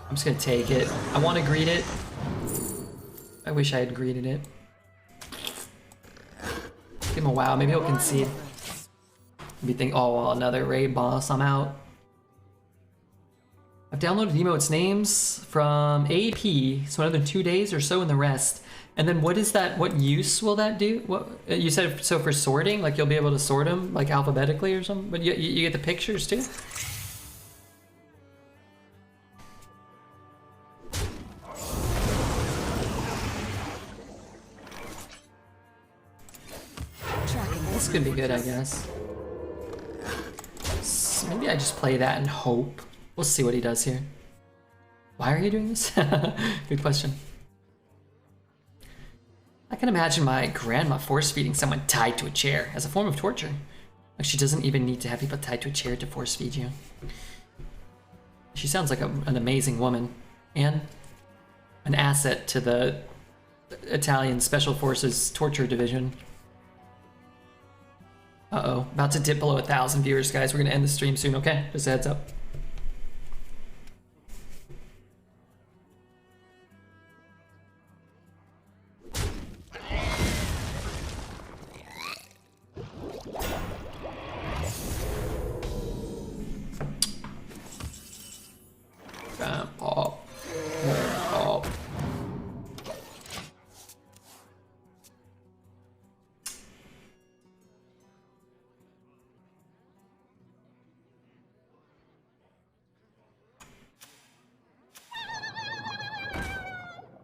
I'm just gonna take it. I want to greet it. I wish I had greeted it. Give him a wow. Maybe he'll concede. Maybe think, oh, well, another raid boss. I'm out. I've downloaded emotes names from AP, so another 2 days or so in the rest. And then what is that? What use will that do? What you said? So for sorting, like you'll be able to sort them like alphabetically or something. But you get the pictures too. This could be good, I guess. So maybe I just play that and hope. We'll see what he does here. Why are you doing this? Good question. I can imagine my grandma force-feeding someone tied to a chair as a form of torture. Like she doesn't even need to have people tied to a chair to force-feed you. She sounds like an amazing woman and an asset to the Italian Special Forces torture division. Uh-oh, about to dip below 1,000 viewers, guys. We're gonna end the stream soon, okay? Just a heads up.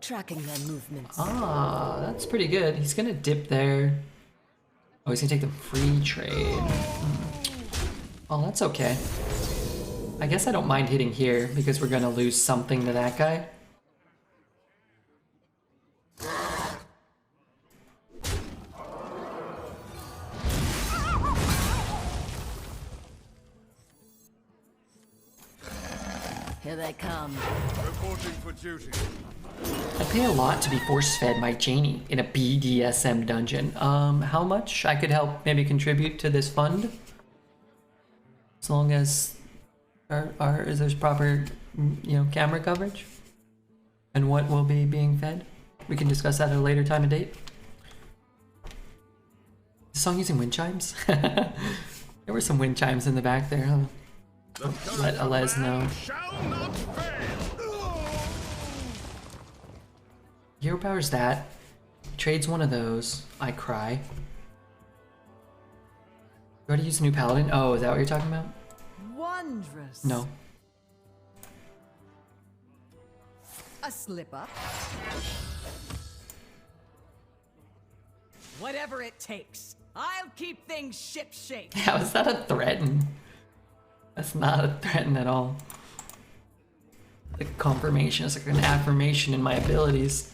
Tracking their movements. Ah, that's pretty good. He's gonna dip there. Oh, he's gonna take the free trade. Oh, that's okay. I guess I don't mind hitting here because we're gonna lose something to that guy. Here they come. Reporting for duty. I pay a lot to be force-fed my Janie in a BDSM dungeon. How much I could help maybe contribute to this fund? As long as there's proper, you know, camera coverage? And what will be being fed? We can discuss that at a later time and date. Is the song using wind chimes? There were some wind chimes in the back there, huh? Let Alez know. Hero power's that. Trades one of those. I cry. You already used a new Paladin? Oh, is that what you're talking about? Wondrous. No. A slip up. Whatever it takes. I'll keep things ship shape. How is that a threaten? That's not a threaten at all. Like a confirmation, it's like an affirmation in my abilities.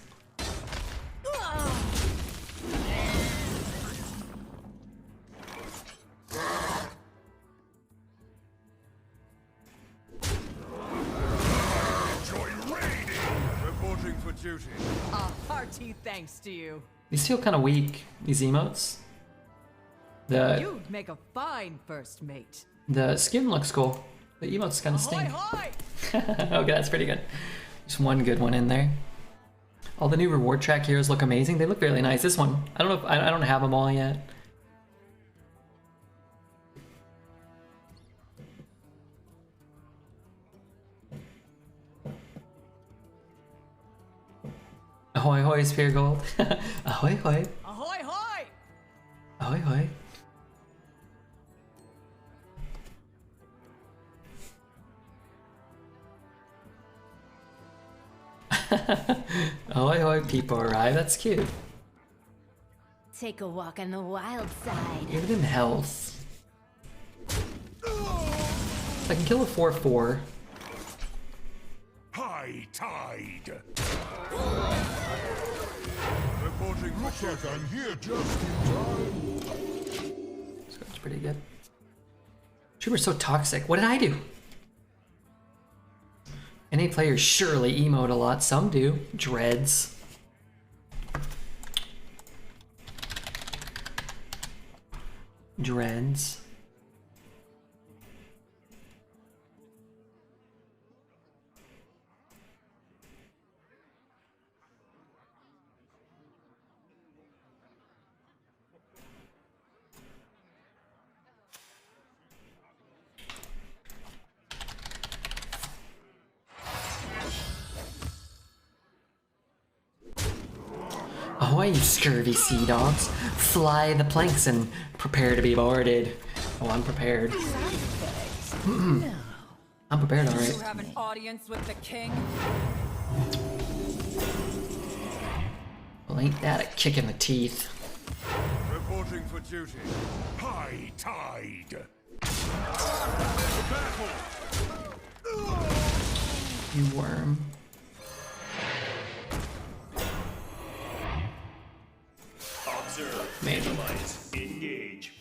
A hearty thanks to you. These feel kind of weak, these emotes. The You'd make a fine first mate. the skin looks cool. The emotes kind of Ahoy, stink. hoy! Okay, that's pretty good. Just one good one in there. All the new reward track heroes look amazing. They look really nice. This one, I don't know if I don't have them all yet. Ahoy hoy, Spear Gold. Ahoy hoy. Ahoy, hoy! Ahoy hoy. Ahoy hoy, people arrive. That's cute. Take a walk on the wild side. Give them health. I can kill a 4/4. High tide. Reporting for Looks like duty. I'm here just in time. So that's pretty good. Trooper's so toxic. What did I do? NA players surely emote a lot. Some do. Dreads. Dreads. Ahoy, you scurvy sea dogs. Fly the planks and prepare to be boarded. Oh, I'm prepared. I'm prepared, You alright. have an audience with the king? Well, ain't that a kick in the teeth? Reporting for duty. High tide. You worm. Observe, Maybe. analyze, engage.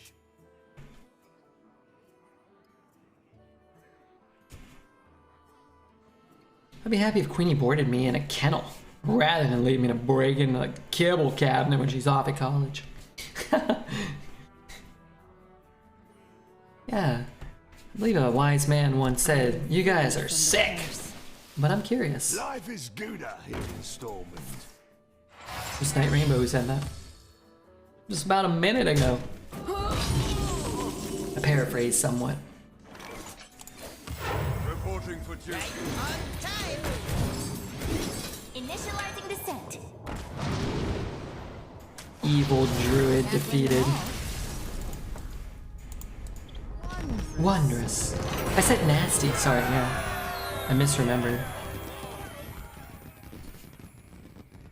I'd be happy if Queenie boarded me in a kennel rather than leave me to break into the kibble cabinet when she's off at college. Yeah. I believe a wise man once said, "You guys are sick." But I'm curious. Life is gooder in installment. Just Night Rainbow who said that. Just about a minute ago. I paraphrase somewhat. Reporting for duty. Initializing descent. Evil druid defeated. Wondrous. I said nasty. Sorry, yeah. I misremembered.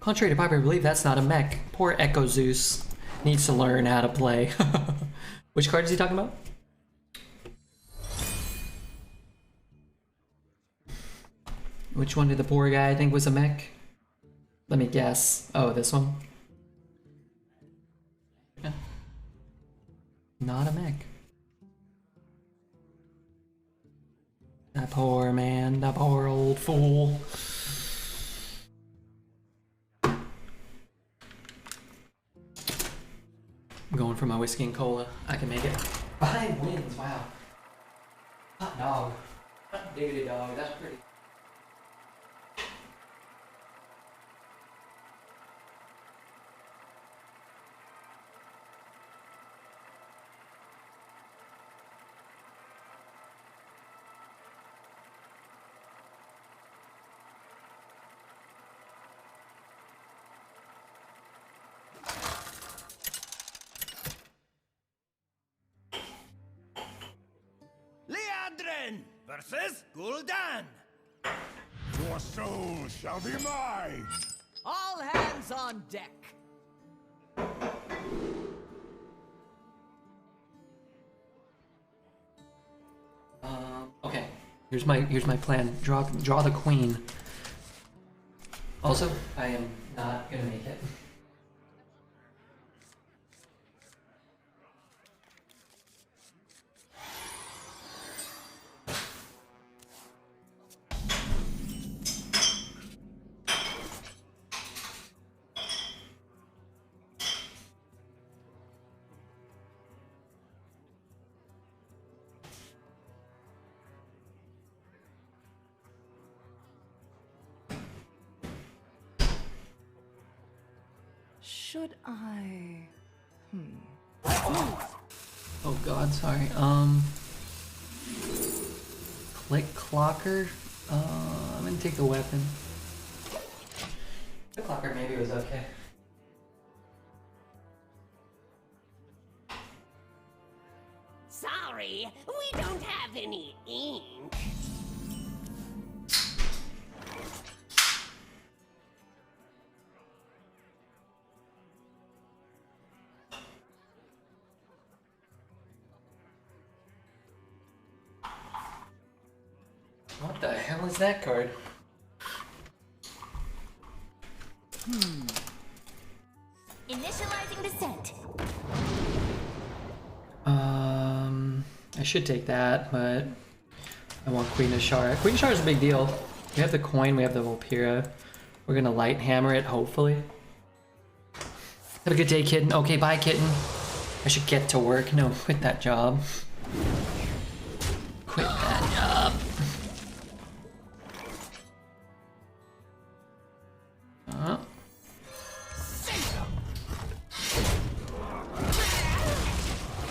Contrary to popular belief, that's not a mech. Poor Echo Zeus needs to learn how to play. Which card is he talking about? Which one did the poor guy think was a mech? Let me guess. Oh, this one? Yeah. Not a mech. That poor man, that poor old fool. I'm going for my whiskey and cola. I can make it. 5 wins, wow. Hot dog. Hot diggity dog, that's pretty. Leandrin versus Gul'dan. Your soul shall be mine. All hands on deck. Okay. Here's my plan. Draw the queen. Also, I am not gonna make it. Should I? Oh god, sorry. Click clocker. I'm gonna take the weapon. The clocker maybe was okay. Sorry, we don't have any ink. What the hell is that card? Initializing descent. I should take that, but I want Queen Azshara. Queen Azshara is a big deal. We have the coin, we have the Volpira. We're gonna light hammer it, hopefully. Have a good day, kitten. Okay, bye, kitten. I should get to work. No, quit that job. Quit that job.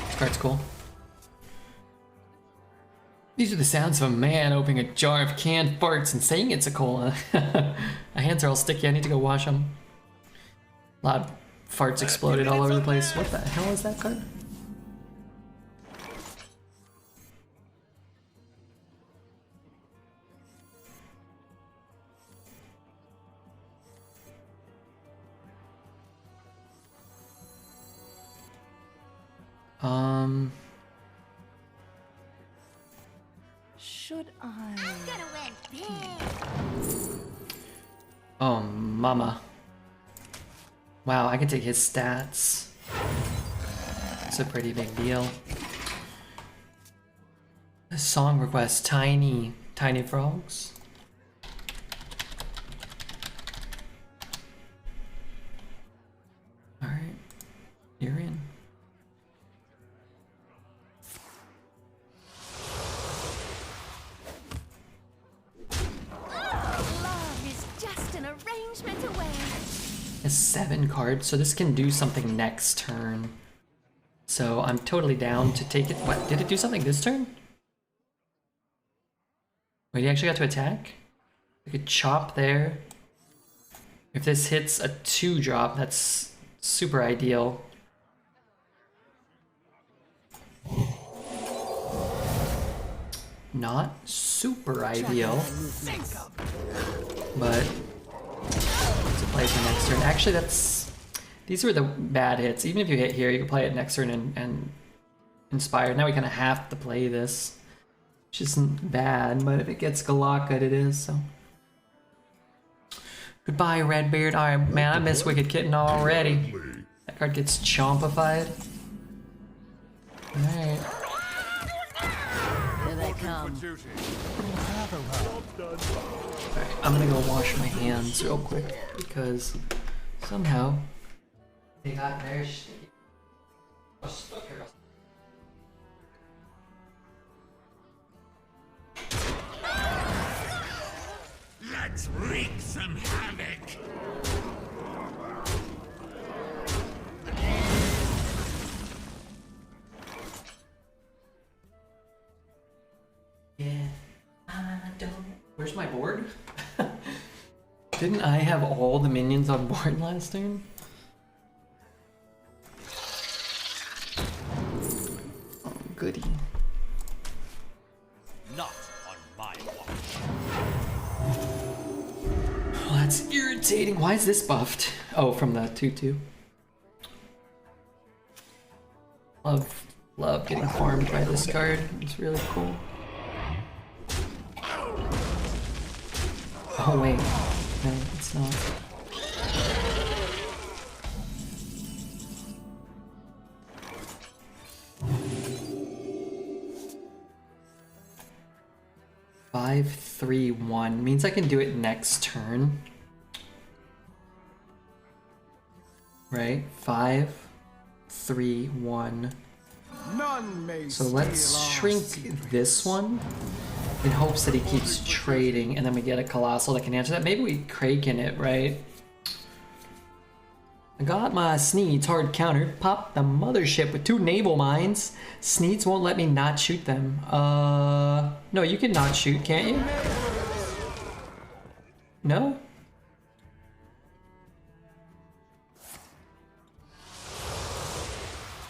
This card's cool. These are the sounds of a man opening a jar of canned farts and saying it's a cola. My hands are all sticky, I need to go wash them. A lot of farts exploded all over the place. What the hell is that card? Should I? I'm gonna win big. Oh, mama. Wow, I can take his stats. It's a pretty big deal. A song request, Tiny Frogs. Alright, you're in. Love is just an arrangement away. Has 7 cards, so this can do something next turn. So I'm totally down to take it. What? Did it do something this turn? Wait, he actually got to attack? I could chop there. If this hits a 2-drop, that's super ideal. Not super ideal, but it's a play for next turn. Actually, these were the bad hits. Even if you hit here, you can play it next turn and inspire. Now we kind of have to play this, which isn't bad, but if it gets Galaka'd, it is, so. Goodbye, Redbeard. Alright, man, I miss Wicked Kitten already. That card gets chompified. Alright. Here they come. Alright, I'm gonna go wash my hands real quick because somehow they got very sticky. Let's wreak some havoc. Yeah, I don't. Where's my board? Didn't I have all the minions on board last turn? Oh, goody. Not on my watch. Oh, that's irritating. Why is this buffed? Oh, from the 2/2. Love getting farmed by this card. It's really cool. Oh wait, no, it's not. Five, 3, 1 means I can do it next turn. Right? 5, 3, 1. None may So let's shrink this one in hopes that he keeps trading, and then we get a Colossal that can answer that. Maybe we Kraken it, right? I got my Sneeds hard countered. Pop the mothership with 2 naval mines. Sneeds won't let me not shoot them. No, you can not shoot, can't you? No?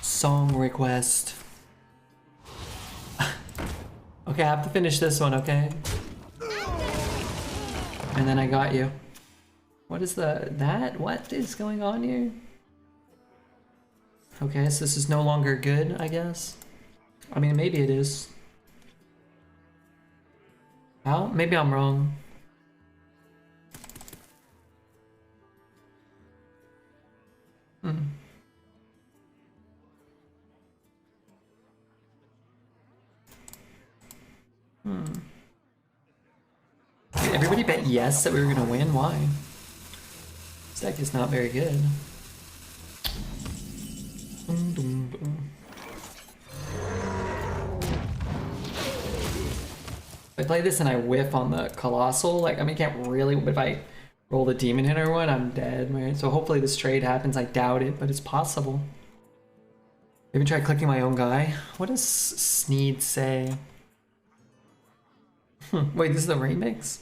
Song request. Okay, I have to finish this one, okay? And then I got you. What is what is going on here? Okay, so this is no longer good, I guess. I mean, maybe it is. How? Maybe I'm wrong. Wait, everybody bet yes that we were gonna win? Why? This deck is not very good. If I play this and I whiff on the Colossal, like, I mean, I can't really, but if I roll the Demon Hitter one, I'm dead, right? So hopefully this trade happens. I doubt it, but it's possible. Maybe try clicking my own guy. What does Sneed say? Wait, this is the remix?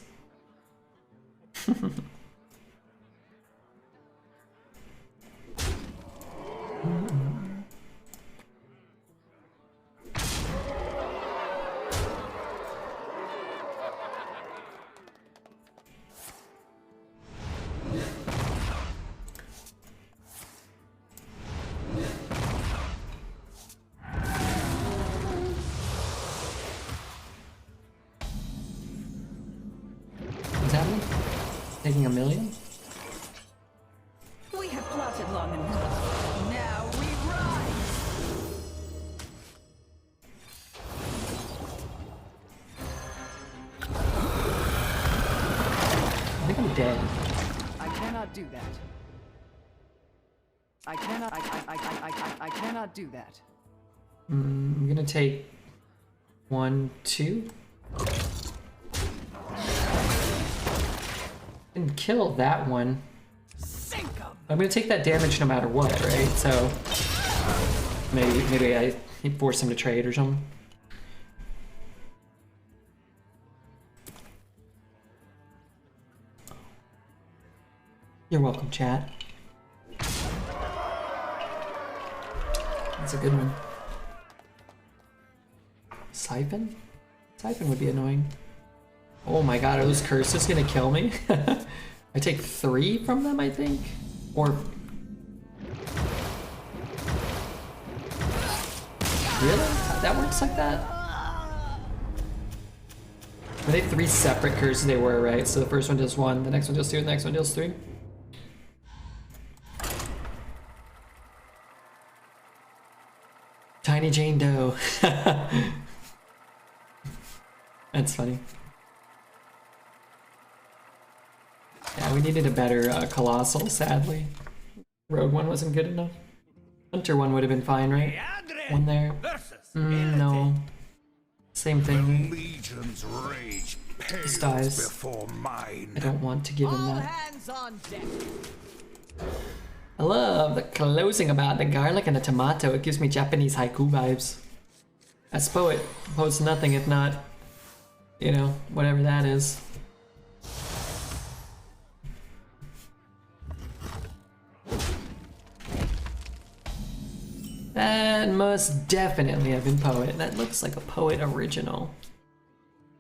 What's happening? Taking a million? We have plotted long enough. Now we rise. I think I'm dead. I cannot do that. I cannot do that. I'm gonna take 1, 2. Didn't kill that one. I'm gonna take that damage no matter what, right? So maybe I force him to trade or something. You're welcome, chat. That's a good one. Siphon? Siphon would be annoying. Oh my god, are those curses gonna kill me? I take 3 from them, I think? Or... Really? That works like that? Were they 3 separate curses? They were, right? So the first one does 1, the next one does 2, and the next one does 3? Tiny Jane Doe. That's funny. Yeah, we needed a better Colossal, sadly. Rogue one wasn't good enough. Hunter one would have been fine, right? One there. No. Same thing. Legion's rage Just pales dies. before mine. I don't want to give him that. Hands on deck. I love the closing about the garlic and the tomato. It gives me Japanese haiku vibes. As poet, poet's nothing if not, you know, whatever that is. That must definitely have been poet. That looks like a poet original.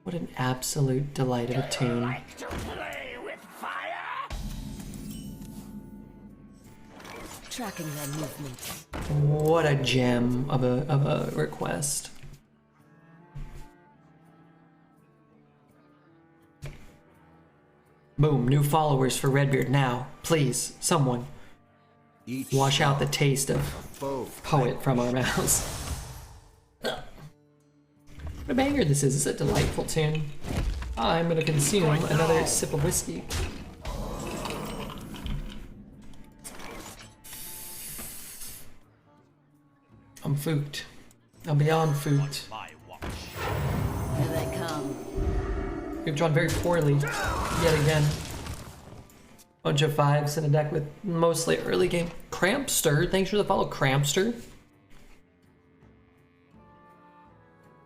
What an absolute delight of a tune. Like to play with fire? Tracking their movements. What a gem of a request. Boom, new followers for Redbeard now. Please, someone. Wash out the taste of poet from our mouths. What a banger this is. It's a delightful tune. I'm gonna consume another sip of whiskey. I'm fooked. I'm beyond fooked. Here they come. We've drawn very poorly yet again. Bunch of 5s in a deck with mostly early game. Crampster, thanks for the follow, Crampster.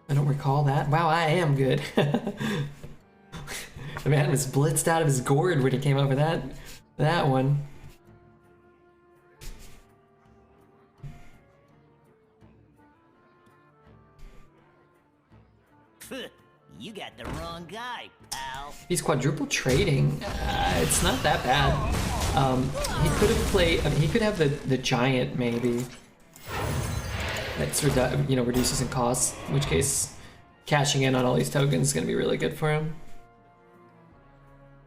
I don't recall that. Wow, I am good. The man was blitzed out of his gourd when he came over that one. You got the wrong guy, pal. He's quadruple trading. It's not that bad. He could have played. I mean, he could have the giant maybe. That's reduces in cost. In which case, cashing in on all these tokens is gonna be really good for him.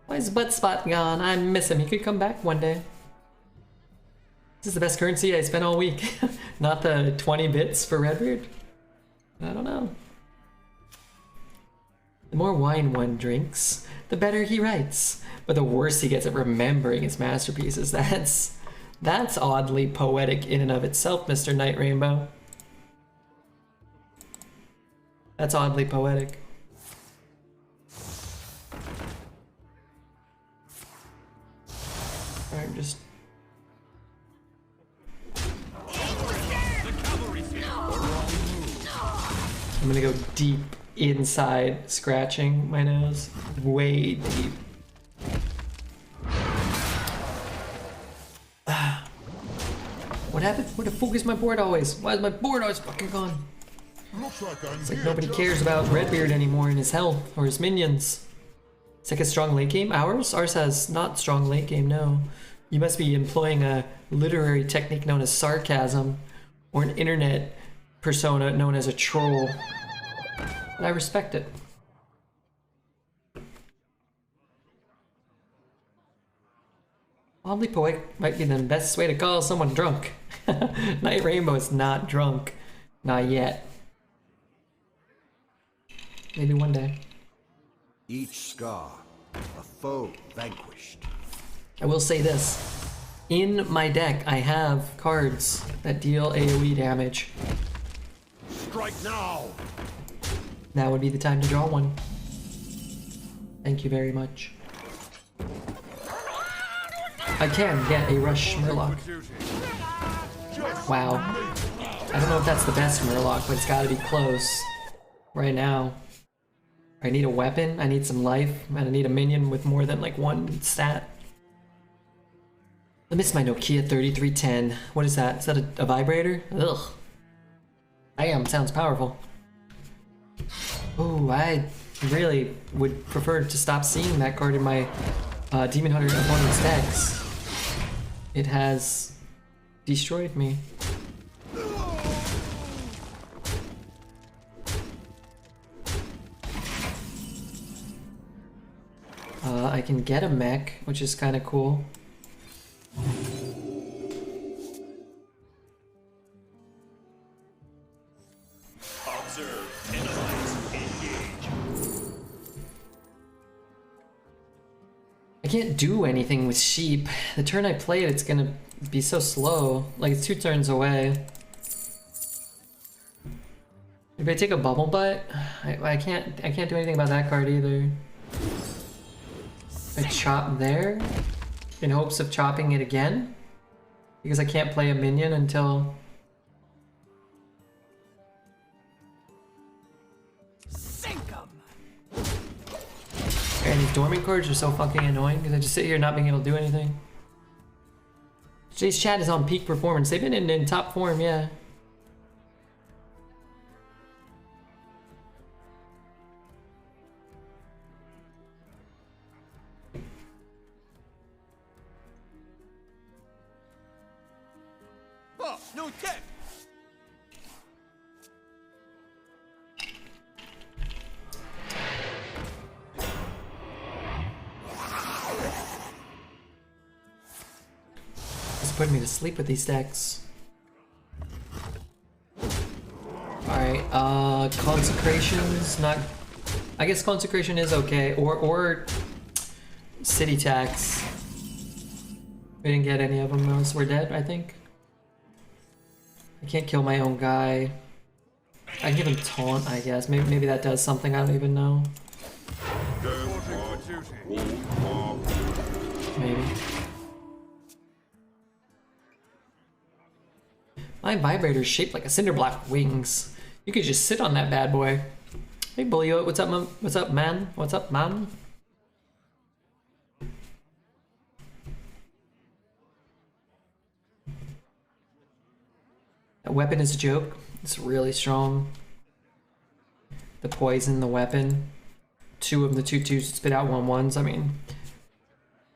Why is Butt Spot gone? I miss him. He could come back one day. This is the best currency I spent all week. Not the 20 bits for Redbeard. I don't know. The more wine one drinks, the better he writes. But the worse he gets at remembering his masterpieces. That's oddly poetic in and of itself, Mr. Night Rainbow. That's oddly poetic. Alright, just... I'm gonna go deep inside, scratching my nose. Way deep. What happened? Where the fuck is my board always? Why is my board always fucking gone? It's like nobody cares about Redbeard anymore and his health or his minions. It's like a strong late game. Ours has not strong late game, no. You must be employing a literary technique known as sarcasm or an internet persona known as a troll. And I respect it. Oddly poetic might be the best way to call someone drunk. Night Rainbow is not drunk. Not yet. Maybe one day. Each scar, a foe vanquished. I will say this. In my deck, I have cards that deal AoE damage. Strike now! Now would be the time to draw one. Thank you very much. I can get a Rush Murloc. Wow. I don't know if that's the best Murloc, but it's gotta be close. Right now. I need a weapon, I need some life, and I need a minion with more than like one stat. I miss my Nokia 3310. What is that? Is that a vibrator? Ugh. Damn, sounds powerful. Ooh, I really would prefer to stop seeing that card in my Demon Hunter opponent's decks. It has destroyed me. I can get a mech, which is kind of cool. Observe, analyze, engage. I can't do anything with sheep. The turn I play it, it's gonna be so slow. Like, it's 2 turns away. If I take a bubble butt, I can't do anything about that card either. I chop there in hopes of chopping it again because I can't play a minion until Sink 'em. and these dormant cards are so fucking annoying because I just sit here not being able to do anything. Today's chat is on peak performance. They've been in top form, yeah. Oh, no tech. It's putting me to sleep with these decks. Alright, Consecration's not... I guess Consecration is okay, or City Tax. We didn't get any of them though, so we're dead, I think. I can't kill my own guy. I can give him Taunt, I guess. Maybe that does something, I don't even know. Maybe. My vibrator's shaped like a cinder block with wings. You could just sit on that bad boy. Hey, Bully, what's up, man? What's up, man? What's up, man? That weapon is a joke. It's really strong. The poison, the weapon. 2 of the 2/2s spit out 1/1s. I mean,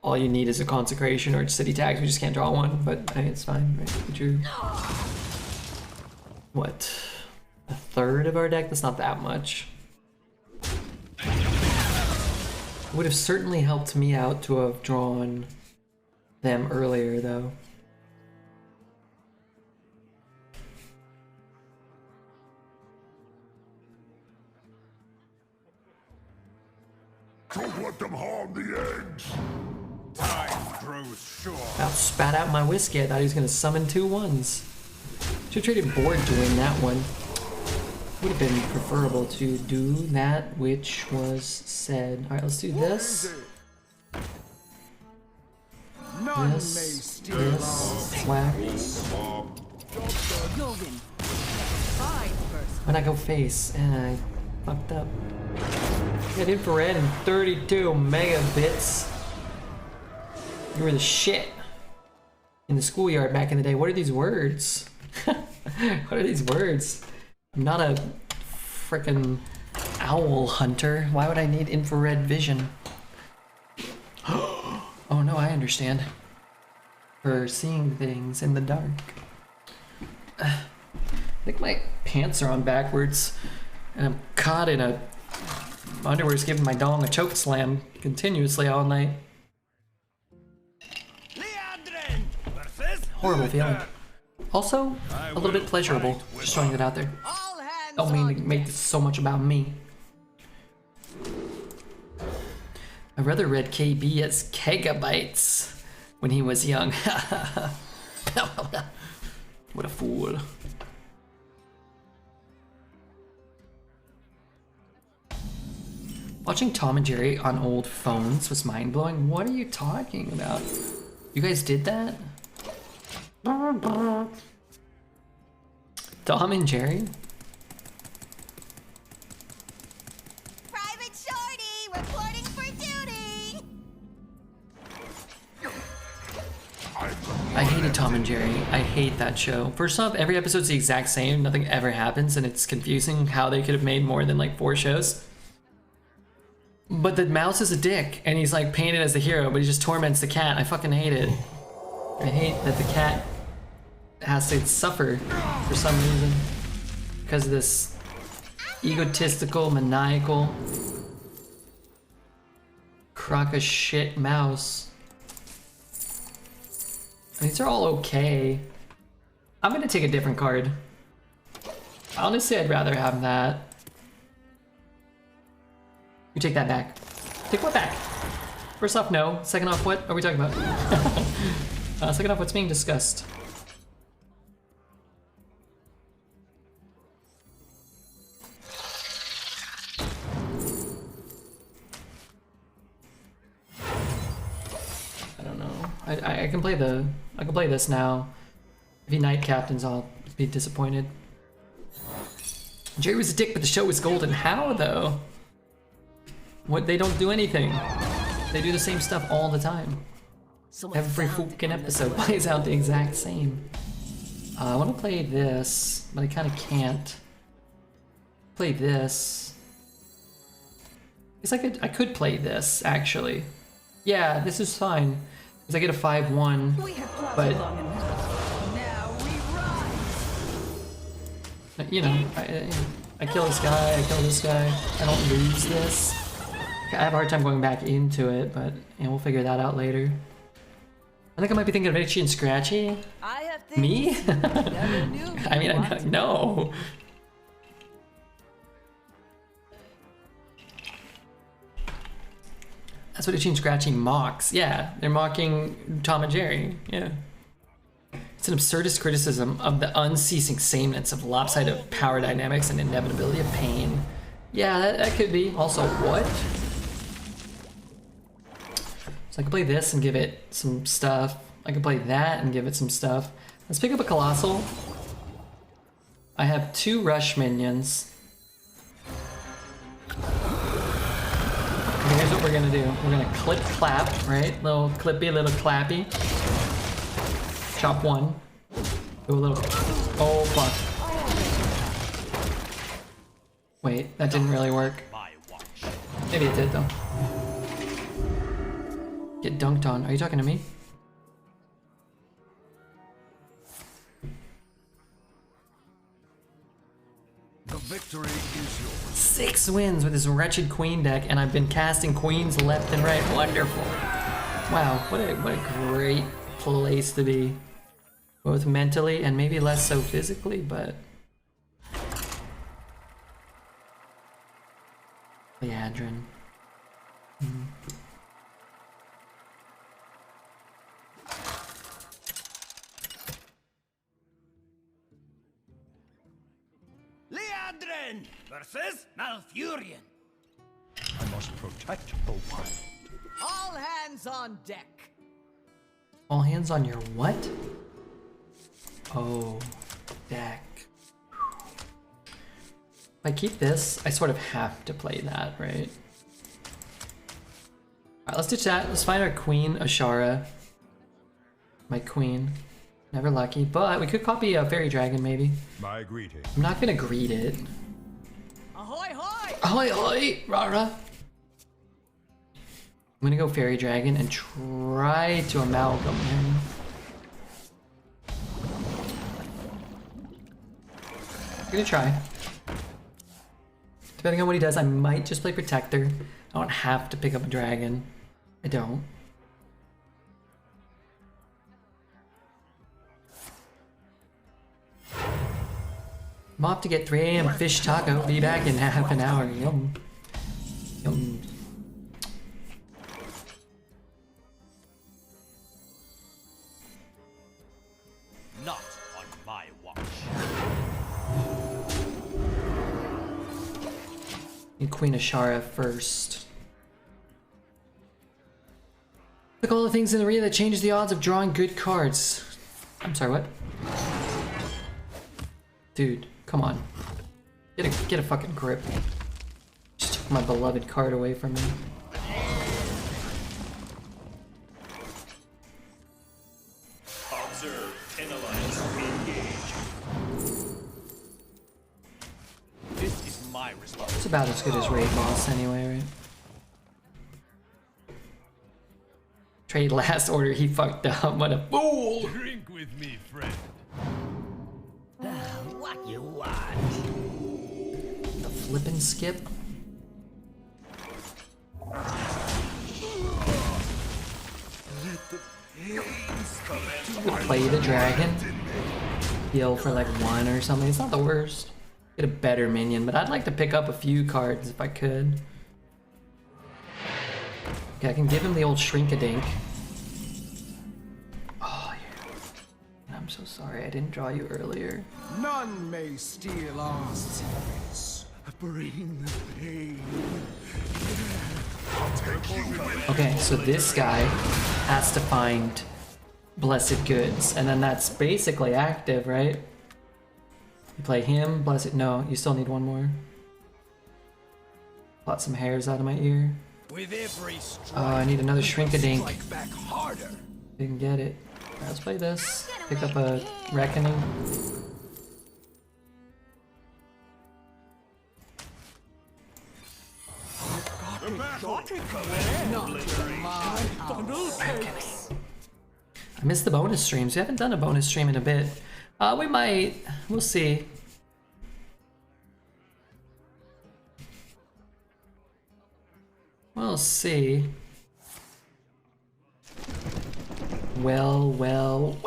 all you need is a consecration or city tags. We just can't draw one, but hey, it's fine. Right? We drew what? A third of our deck? That's not that much. It would have certainly helped me out to have drawn them earlier, though. Don't let them harm the eggs. Time grows short. I spat out my whiskey. I thought he was going to summon 2/1s. Should have traded board doing that one. Would have been preferable to do that which was said. Alright, let's do this. None may This. steal This. Whack. You'll win. Fine first. When I go face, and I fucked up. Get infrared and 32 megabits. You were the shit in the schoolyard back in the day. What are these words? What are these words? I'm not a frickin' owl hunter. Why would I need infrared vision? Oh no, I understand. For seeing things in the dark. I think my pants are on backwards, and I'm caught in a underwear's giving my dong a choke slam continuously all night. Horrible feeling. Also, a little bit pleasurable. Just throwing it out there. Don't mean to make this so much about me. My brother read KB as Kegabytes when he was young. What a fool. Watching Tom and Jerry on old phones was mind-blowing. What are you talking about? You guys did that? Tom and Jerry? Private Shorty, reporting for duty. I hated Tom and Jerry. I hate that show. First off, every episode's the exact same. Nothing ever happens, and it's confusing how they could have made more than like 4 shows. But the mouse is a dick, and he's like painted as the hero, but he just torments the cat. I fucking hate it. I hate that the cat has to suffer for some reason because of this egotistical, maniacal crock of shit mouse. These are all okay. I'm gonna take a different card. Honestly, I'd rather have that. You take that back. Take what back? First off, no. Second off, what are we talking about? Second off, what's being discussed? I don't know. I can play this now. If he night captains, I'll be disappointed. Jerry was a dick, but the show was golden. How though? What? They don't do anything. They do the same stuff all the time. Every fucking episode plays out the exact same. I want to play this, but I kind of can't. Play this. I guess I could play this actually. Yeah, this is fine because I get a 5/1. We have plotted But long enough. Now we rise. you know, I kill this guy. I kill this guy. I don't lose this. I have a hard time going back into it, but we'll figure that out later. I think I might be thinking of Itchy and Scratchy. I have things Me? you never knew I mean, you I wanted. no. That's what Itchy and Scratchy mocks. Yeah, they're mocking Tom and Jerry. Yeah. It's an absurdist criticism of the unceasing sameness of lopsided power dynamics and inevitability of pain. Yeah, that could be. Also, what? So I can play this and give it some stuff. I can play that and give it some stuff. Let's pick up a Colossal. I have 2 rush minions. Okay, here's what we're gonna do. We're gonna clip clap, right? Little clippy, little clappy. Chop 1. Do a little. Oh fuck. Wait, that didn't really work. Maybe it did though. Get dunked on. Are you talking to me? The victory is yours. 6 wins with this wretched queen deck, and I've been casting queens left and right. Wonderful. Wow, what a great place to be. Both mentally and maybe less so physically, but Leandrin. Leandrin versus Malfurion. I must protect the one. All hands on deck. All hands on your what? Oh, deck. If I keep this, I sort of have to play that, right? Alright, let's ditch that. Let's find our queen, Azshara. My queen. Never lucky, but we could copy a fairy dragon, maybe. My greeting. I'm not gonna greet it. Ahoy, hoy! Ahoy, ahoy, rara. I'm gonna go fairy dragon and try to amalgam him. I'm gonna try. Depending on what he does, I might just play protector. I don't have to pick up a dragon. I don't. I'm off to get 3 AM fish taco. Be back in half an hour. Yum. Yum. Not on my watch. Need Queen Azshara first. Look all the things in the arena that changes the odds of drawing good cards. I'm sorry, what? Dude, come on. Get a fucking grip. Just took my beloved card away from me. Observe, analyze, engage. This is my responsibility. It's about as good as Raid Boss anyway, right? Trade last order, he fucked up. What a fool! Drink with me, friend. What you want? The flip and skip. Play the dragon. Heal for like 1 or something. It's not the worst. Get a better minion, but I'd like to pick up a few cards if I could. Okay, I can give him the old shrink-a-dink. Oh, yeah. I'm so sorry I didn't draw you earlier. None may steal our secrets. Bring the pain. Okay, so this guy has to find blessed goods, and then that's basically active, right? You play him, blessed. No, you still need 1 more. Plot some hairs out of my ear. With every strike, I need another shrink-a-dink. strike back harder. Didn't get it. Alright, let's play this. Pick up a reckoning. I missed the bonus streams. We haven't done a bonus stream in a bit. We might. We'll see. We'll see. Well.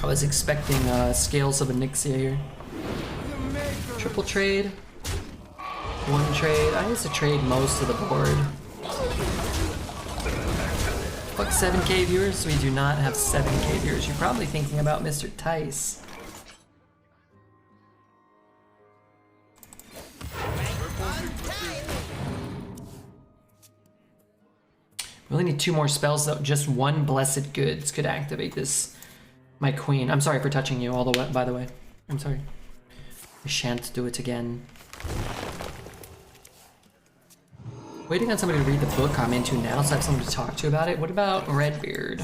I was expecting Scales of Onyxia here. Triple trade. 1 trade. I used to trade most of the board. Fuck 7K viewers. We do not have 7K viewers. You're probably thinking about Mr. Tice. We only need 2 more spells though. Just 1 Blessed Goods could activate this. My queen. I'm sorry for touching you all the way, by the way. I'm sorry. I shan't do it again. Waiting on somebody to read the book I'm into now so I have someone to talk to about it. What about Redbeard?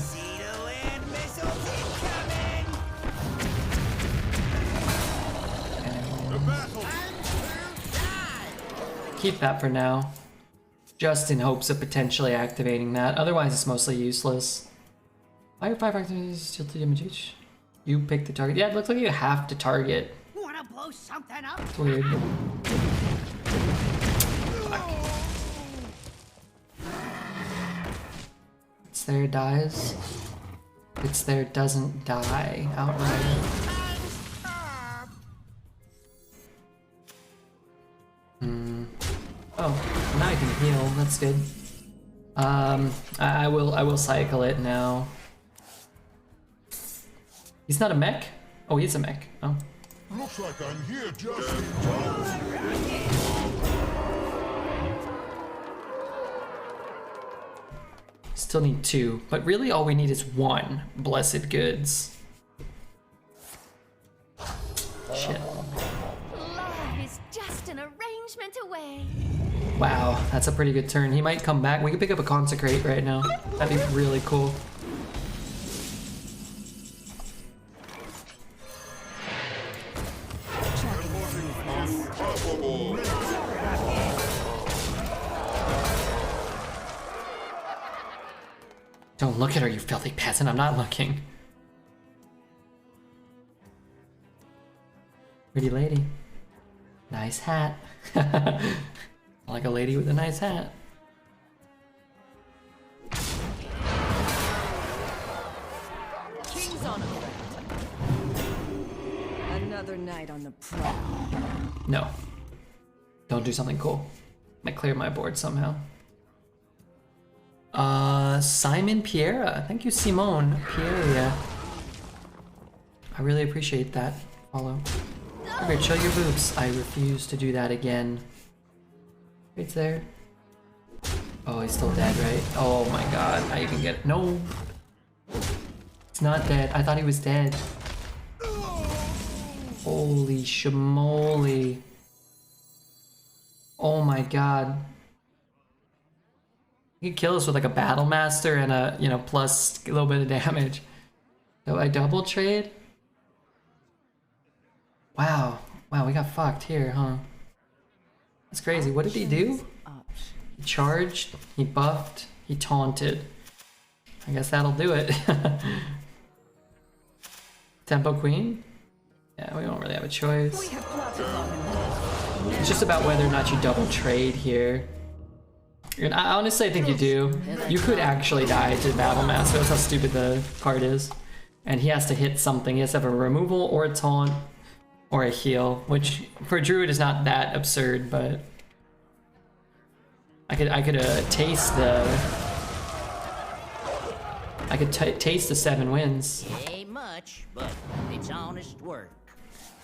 Keep that for now. Just in hopes of potentially activating that. Otherwise, it's mostly useless. Fire 5 activities, deal 2 damage each. You pick the target. Yeah, it looks like you have to target. Wanna blow something up? It's weird. It's there, dies. It's there, doesn't die outright. Oh, now I can heal. That's good. I will cycle it now. He's not a mech? Oh, he's a mech. Oh. Looks like I'm here just in time. Still need 2, but really all we need is 1 Blessed Goods. Shit. Love is just an arrangement away. Wow, that's a pretty good turn. He might come back. We could pick up a Consecrate right now. That'd be really cool. Don't look at her, you filthy peasant. I'm not looking. Pretty lady. Nice hat. Like a lady with a nice hat. King's on alert. Another night on the prowl. No. Don't do something cool. Might clear my board somehow. Simon Piera. Thank you, Simone Piera. I really appreciate that. Follow. Okay, chill your boots. I refuse to do that again. It's there. Oh, he's still dead, right? Oh my god. I even get it. No. It's not dead. I thought he was dead. Holy shamoly. Oh my god. He could kill us with like a Battle Master and a, you know, plus a little bit of damage. So I double trade? Wow. Wow, we got fucked here, huh? That's crazy. What did he do? He charged, he buffed, he taunted. I guess that'll do it. Tempo Queen? Yeah, we don't really have a choice. We have plotted long enough. It's just about whether or not you double trade here. And I honestly think you do. You could actually die to Battle Master. That's how stupid the card is. And he has to hit something. He has to have a removal or a taunt or a heal, which for Druid is not that absurd, but I could taste the taste the 7 wins. Ain't much, but it's honest work.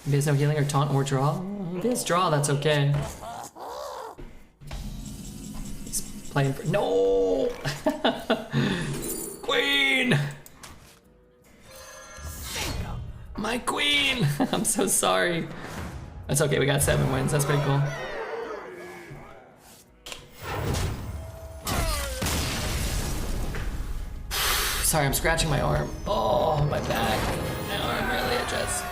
If he has no healing or taunt or draw. If he has draw, that's okay. He's playing for no Queen. My queen! I'm so sorry. That's okay, we got 7 wins. That's pretty cool. Sorry, I'm scratching my arm. Oh, my back. My arm really itches.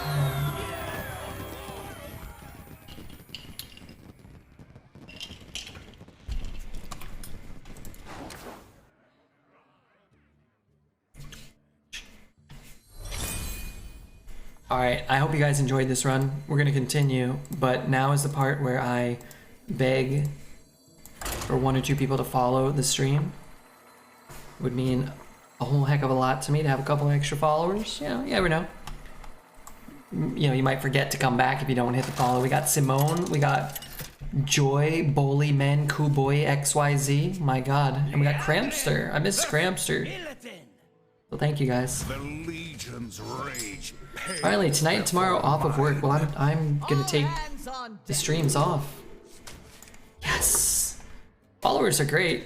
Alright, I hope you guys enjoyed this run. We're gonna continue, but now is the part where I beg for 1 or 2 people to follow the stream. It would mean a whole heck of a lot to me to have a couple extra followers. You know, you never know. You know, you might forget to come back if you don't hit the follow. We got Simone, we got Joy, Bowley Men, Kuboy, XYZ, my god. And we got Crampster. I miss Crampster. So thank you guys. The legions rage. Finally, tonight and tomorrow off of work. Well, I'm gonna take the streams off. Yes! Followers are great.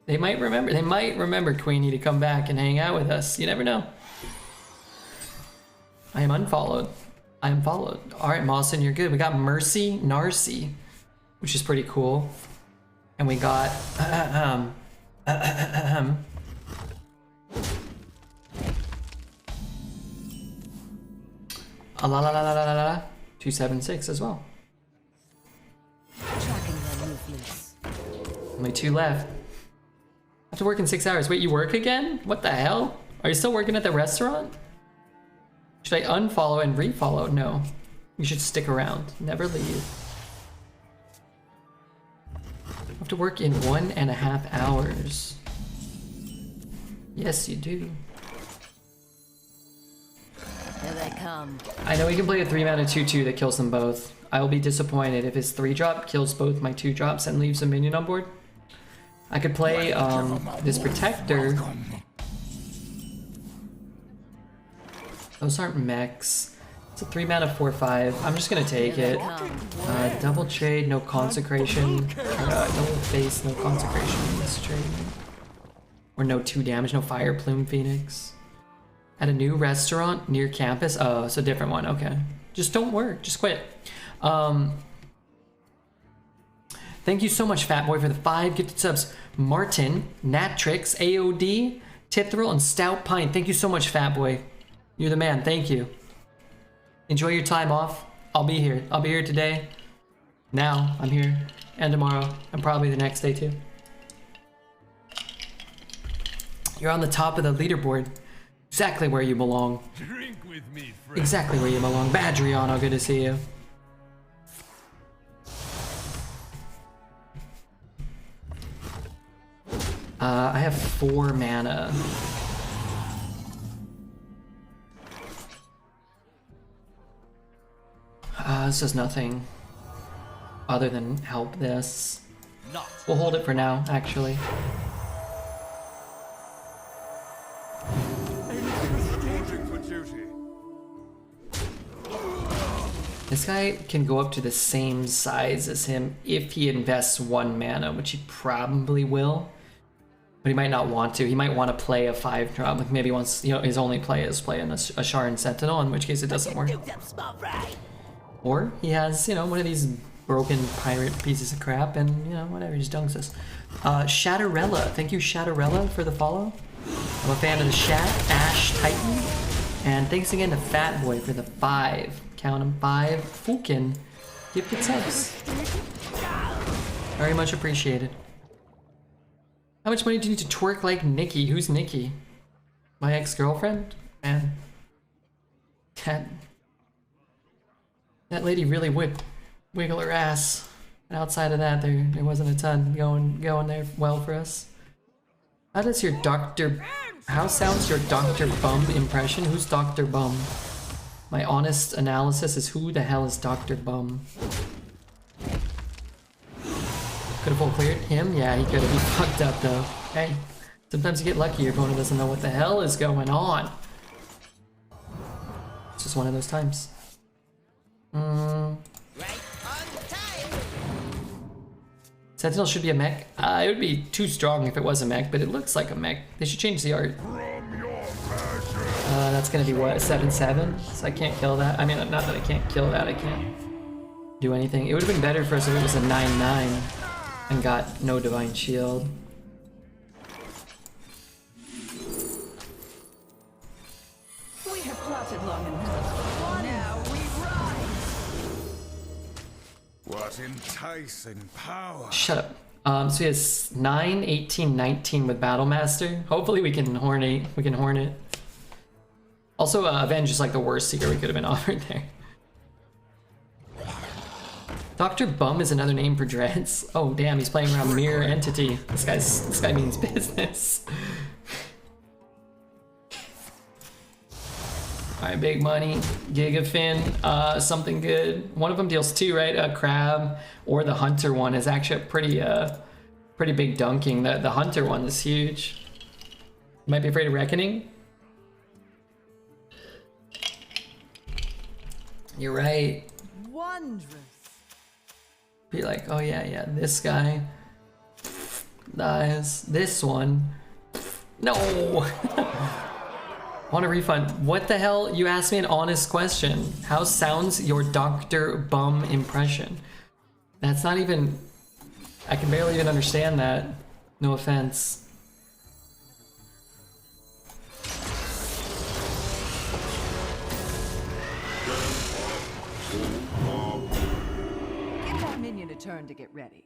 They might remember Queenie to come back and hang out with us. You never know. I am unfollowed. I am followed. Alright, Mawson, you're good. We got Mercy Narcy, which is pretty cool. And we got la la la la la la 276 as well. Tracking their movements. Only 2 left. I have to work in 6 hours. Wait, you work again? What the hell? Are you still working at the restaurant? Should I unfollow and refollow? No. You should stick around. Never leave. I have to work in 1.5 hours. Yes, you do. Here they come. I know he can play a 3-mana 2/2 that kills them both. I will be disappointed if his 3-drop kills both my 2-drops and leaves a minion on board. I could play this Protector. Those aren't mechs. It's a 3-mana 4/5. I'm just gonna take it. Double trade, no consecration. No face, no consecration in this trade. Or no 2 damage, no fire plume phoenix. At a new restaurant near campus. Oh, it's a different one. Okay. Just don't work. Just quit. Thank you so much, Fat Boy, for the 5 gifted subs. Martin, Natrix, AOD, Tithril, and Stout Pine. Thank you so much, Fat Boy. You're the man. Thank you. Enjoy your time off. I'll be here. I'll be here today. Now, I'm here. And tomorrow. And probably the next day, too. You're on the top of the leaderboard. Exactly where you belong. Drink with me, friend. Exactly where you belong. Badriano, good to see you. I have 4 mana. This does nothing other than help this. We'll hold it for now, actually. This guy can go up to the same size as him if he invests 1 mana, which he probably will. But he might not want to. He might want to play a 5-drop. Like maybe once, you know, his only play is playing a Sharan Sentinel, in which case it doesn't work. Or he has, you know, one of these broken pirate pieces of crap and, you know, whatever, he just dunks us. Shatterella. Thank you, Shatterella, for the follow. I'm a fan of the Shat, Ash Titan. And thanks again to Fat Boy for the 5. Count them, 5 Fukin gifted subs. Very much appreciated. How much money do you need to twerk like Nikki? Who's Nikki? My ex-girlfriend? Man. That lady really would wiggle her ass. And outside of that, there wasn't a ton going there well for us. How sounds your Dr. Bum impression? Who's Dr. Bum? My honest analysis is who the hell is Dr. Bum? Could have full cleared him? Yeah, he could have. He fucked up though. Hey, sometimes you get lucky, your opponent doesn't know what the hell is going on. It's just one of those times. Sentinel should be a mech. It would be too strong if it was a mech, but it looks like a mech. They should change the art. That's gonna be what, 7/7? So I can't kill that. I mean, not that I can't kill that, I can't do anything. It would have been better for us if it was a 9/9 and got no Divine Shield. We have plotted long enough. Now we rise. What enticing power? Shut up. So he has 9, 18, 19 with Battlemaster. Hopefully we can Hornet. Also, Avenge is like the worst secret we could have been offered there. Dr. Bum is another name for dreads. Oh damn, he's playing around Mirror Entity. This guy means business. Alright, big money. Gigafin, something good. One of them deals 2, right? A crab or the hunter one is actually a pretty big dunking. The hunter one is huge. You might be afraid of Reckoning. You're right. Wondrous. Be like, oh yeah, this guy. dies. This one. No! Want a refund. What the hell? You asked me an honest question. How sounds your Dr. Bum impression? That's not even... I can barely even understand that. No offense. Give that minion a turn to get ready.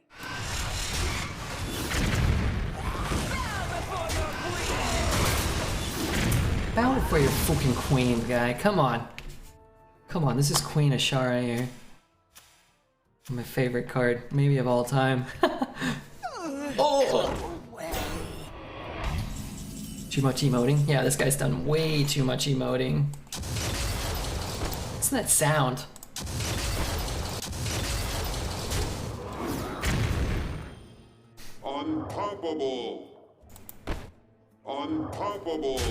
Bow before your fucking queen, guy. Come on. Come on, this is Queen Azshara here. My favorite card, maybe of all time. Oh! Too much emoting? Yeah, this guy's done way too much emoting. What's that sound? Unpoppable. Unpoppable.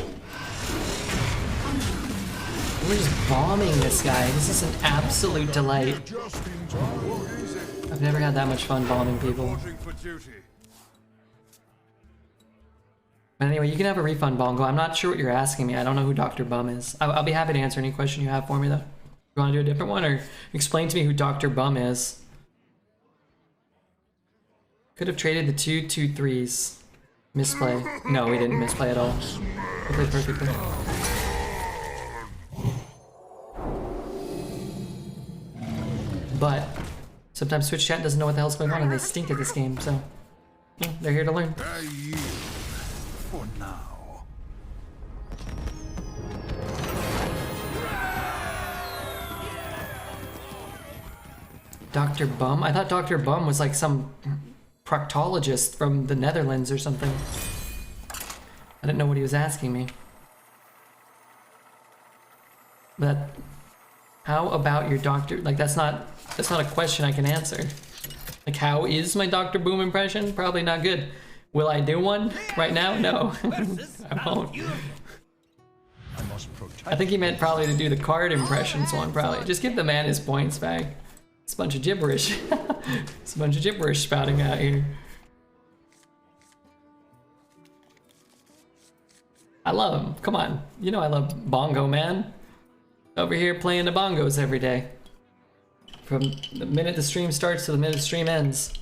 We're just bombing this guy. This is an absolute delight. Just in time. What is it? I've never had that much fun bombing people. Reporting for duty. But anyway, you can have a refund, Bongo. I'm not sure what you're asking me. I don't know who Dr. Bum is. I'll be happy to answer any question you have for me, though. You want to do a different one, or explain to me who Dr. Bum is? Could have traded the 2/2/3s. Misplay. No, we didn't misplay at all. We played perfectly. But sometimes Twitch chat doesn't know what the hell's going on, and they stink at this game, so yeah, they're here to learn. I yield for now. Dr. Bum? I thought Dr. Bum was like some proctologist from the Netherlands or something. I didn't know what he was asking me. But how about your doctor? Like that's not a question I can answer. Like how is my Dr. Boom impression? Probably not good. Will I do one right now? No. I won't. I must protect. I think he meant probably to do the card impressions one, probably. Just give the man his points back. It's a bunch of gibberish. It's a bunch of gibberish spouting out here. I love him. Come on. You know I love Bongo Man. Over here playing the bongos every day. From the minute the stream starts to the minute the stream ends.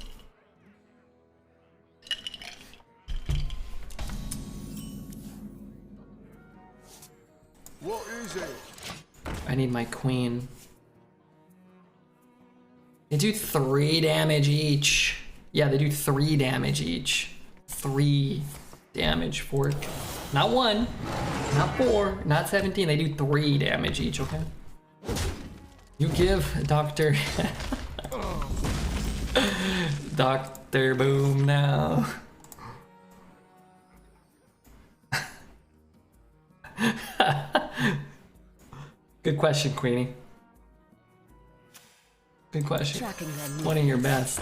What is it? I need my queen. They do 3 damage each. Yeah, they do 3 damage each. 3 damage for... Not 1, not 4, not 17. They do 3 damage each, okay? You give Dr. Dr. Boom now. Good question, Queenie. Good question. One of your best.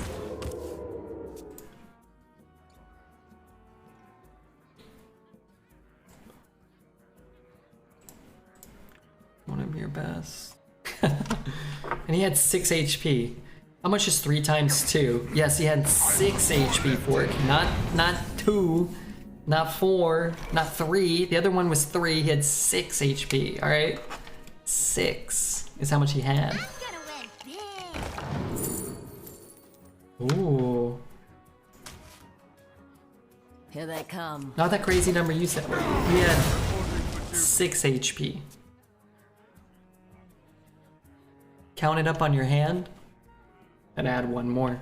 One of your best. And he had 6 HP. How much is 3 times 2? Yes, he had 6 HP for it. Not 2, not 4, not 3. The other one was 3. He had 6 HP. All right, 6 is how much he had. Ooh. Here they come. Not that crazy number you said. He had 6 HP. Count it up on your hand and add 1 more.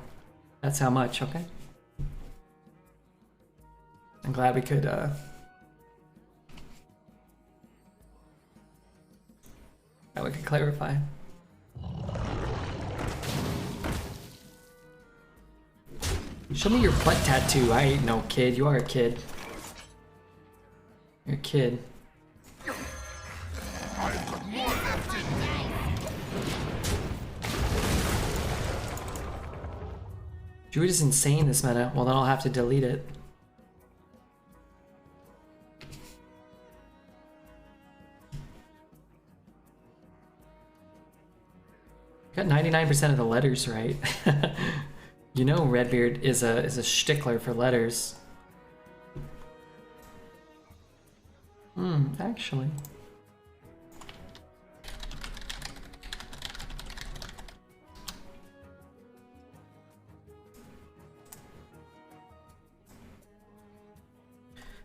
That's how much, okay? I'm glad we could glad we could clarify. Show me your butt tattoo. I ain't no kid. You are a kid. You're a kid. Druid is insane this meta. Well, then I'll have to delete it. Got 99% of the letters right. You know Redbeard is a stickler for letters. Actually.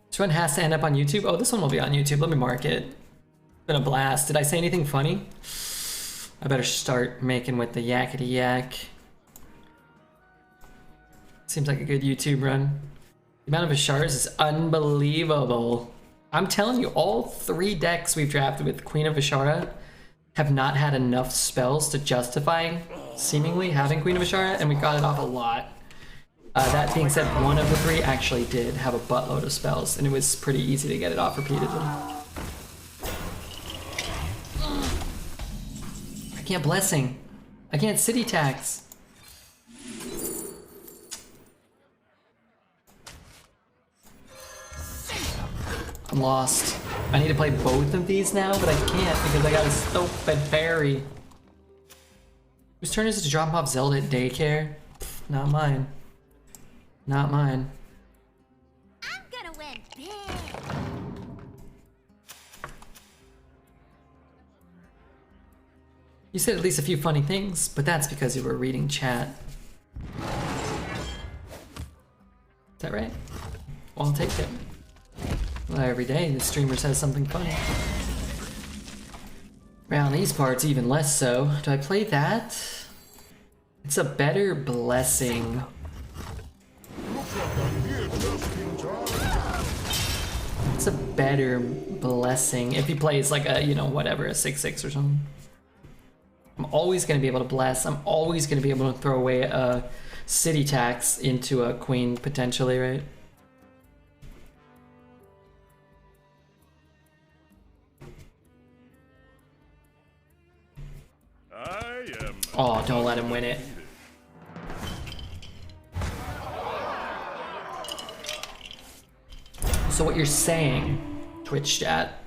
This one has to end up on YouTube. Oh, this one will be on YouTube. Let me mark it. It's been a blast. Did I say anything funny? I better start making with the yakety yak. Seems like a good YouTube run. The amount of Azsharas is unbelievable. I'm telling you, all 3 decks we've drafted with Queen of Azshara have not had enough spells to justify seemingly having Queen of Azshara, and we got it off a lot. That being said, one of the 3 actually did have a buttload of spells, and it was pretty easy to get it off repeatedly. I can't Blessing. I can't City Tax. I'm lost. I need to play both of these now, but I can't because I got a stupid berry. Whose turn is it to drop off Zelda at daycare? Not mine. Not mine. I'm gonna win big. You said at least a few funny things, but that's because you were reading chat. Is that right? Well, I'll take it. Well, every day the streamer says something funny. Around these parts, even less so. Do I play that? It's a better Blessing. It's a better Blessing if he plays like a, you know, whatever, a 6/6 or something. I'm always going to be able to bless. I'm always going to be able to throw away a City Tax into a Queen potentially, right? Oh, don't let him win it. So what you're saying, Twitch chat,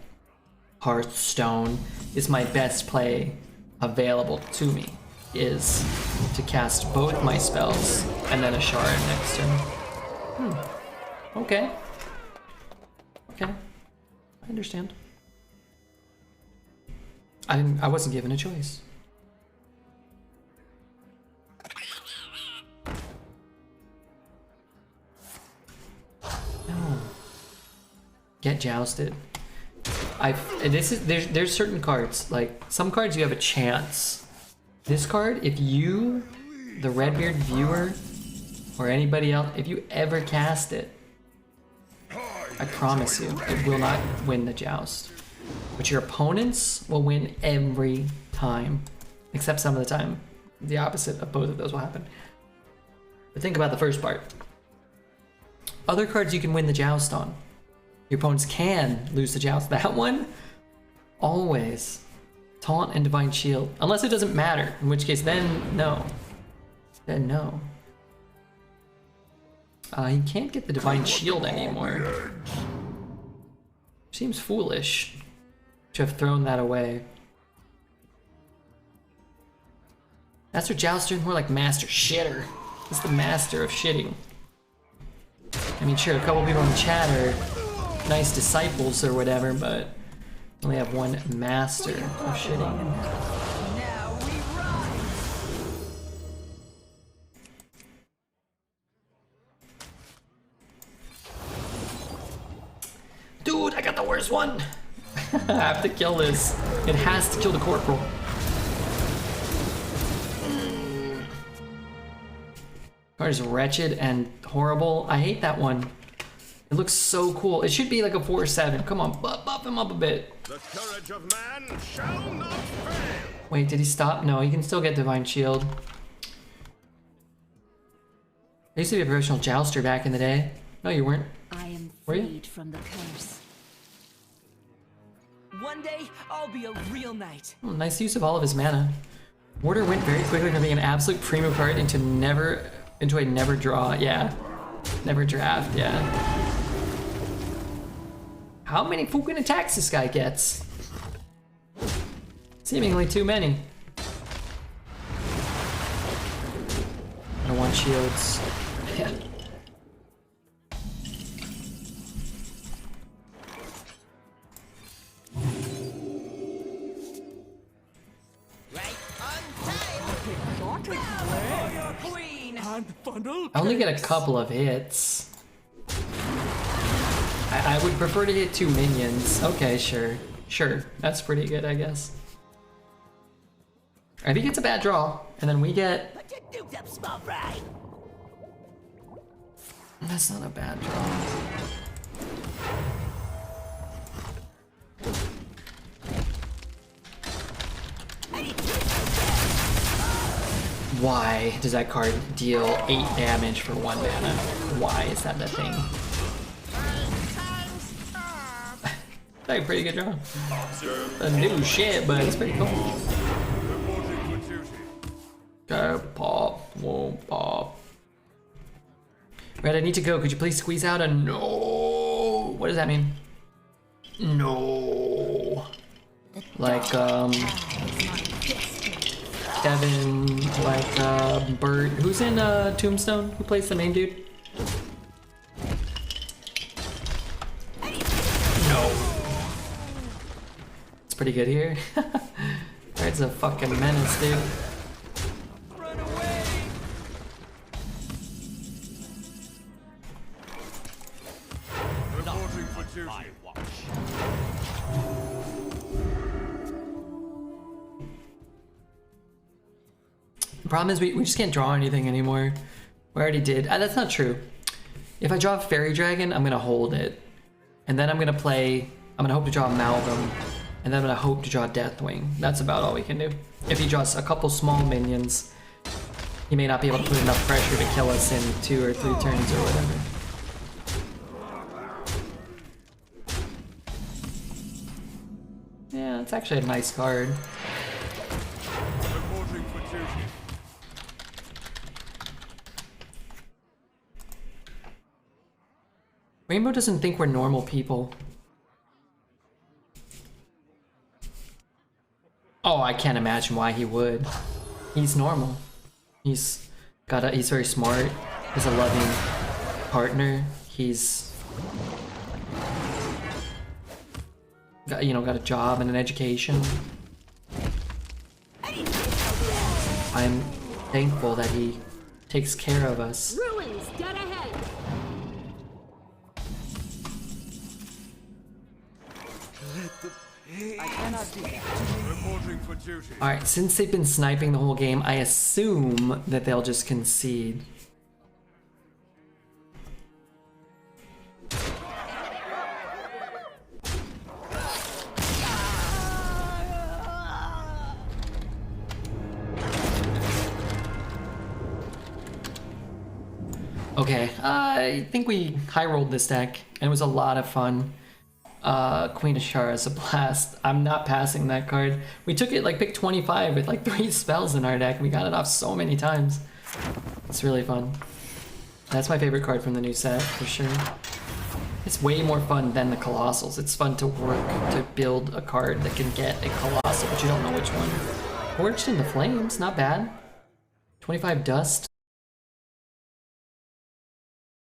Hearthstone is my best play available to me, is to cast both my spells and then Azshara next turn. Okay. Okay. I understand. I wasn't given a choice. No. Get jousted. There's certain cards, like some cards you have a chance. This card, if you, the Redbeard viewer, or anybody else, if you ever cast it, I promise you, it will not win the joust. But your opponents will win every time, except some of the time. The opposite of both of those will happen. But think about the first part. Other cards you can win the joust on. Your opponents can lose the joust. That one, always. Taunt and Divine Shield. Unless it doesn't matter, in which case then no. Then no. He can't get the Divine Shield anymore. Seems foolish to have thrown that away. Master Jouster is more like Master Shitter. He's the master of shitting. I mean, sure, a couple people in the chat are nice disciples or whatever, but only have one master of shitting. Now we rise. Dude, I got the worst one. I have to kill this. It has to kill the corporal. Card is wretched and horrible. I hate that one. It looks so cool. It should be like a 4/7. Come on, buff him up a bit. The courage of man shall not fail. Wait, did he stop? No, he can still get Divine Shield. I used to be a professional jouster back in the day. No, you weren't. I am Were you? freed from the curse. One day, I'll be a real knight. Oh, nice use of all of his mana. Warder went very quickly from being an absolute primo card into a never draw. Yeah, never draft. Yeah. How many fucking attacks this guy gets? Seemingly too many. I don't want shields. Yeah. Queen. And funnel. I only get a couple of hits. I would prefer to hit 2 minions. Okay, sure. Sure. That's pretty good, I guess. If he gets a bad draw, and then we get... Put your dukes up, small fry. That's not a bad draw. Why does that card deal 8 damage for 1 mana? Why is that the thing? That's a pretty good draw. A new shit, but it's pretty cool. Okay, pop, won't pop. Red, I need to go. Could you please squeeze out a no? What does that mean? No. Like, Kevin, like, Bert. Who's in, Tombstone? Who plays the main dude? No. It's pretty good here. Red's a fucking menace, dude. The problem is we just can't draw anything anymore. We already did. That's not true. If I draw a Fairy Dragon, I'm gonna hold it. And then I'm gonna hope to draw Amalgam. And then I'm gonna hope to draw Deathwing. That's about all we can do. If he draws a couple small minions, he may not be able to put enough pressure to kill us in 2 or 3 turns or whatever. Yeah, it's actually a nice card. Rainbow doesn't think we're normal people. Oh, I can't imagine why he would. He's normal. He's very smart. He's a loving partner. He's got a job and an education. I'm thankful that he takes care of us. Ruins dead ahead. I cannot do that. Reporting for duty. Alright, since they've been sniping the whole game, I assume that they'll just concede. Okay, I think we high rolled this deck, and it was a lot of fun. Queen Azshara is a blast. I'm not passing that card. We took it like pick 25 with like 3 spells in our deck, and we got it off so many times. It's really fun. That's my favorite card from the new set, for sure. It's way more fun than the Colossals. It's fun to work to build a card that can get a Colossal, but you don't know which one. Forged in the Flames, not bad. 25 Dust.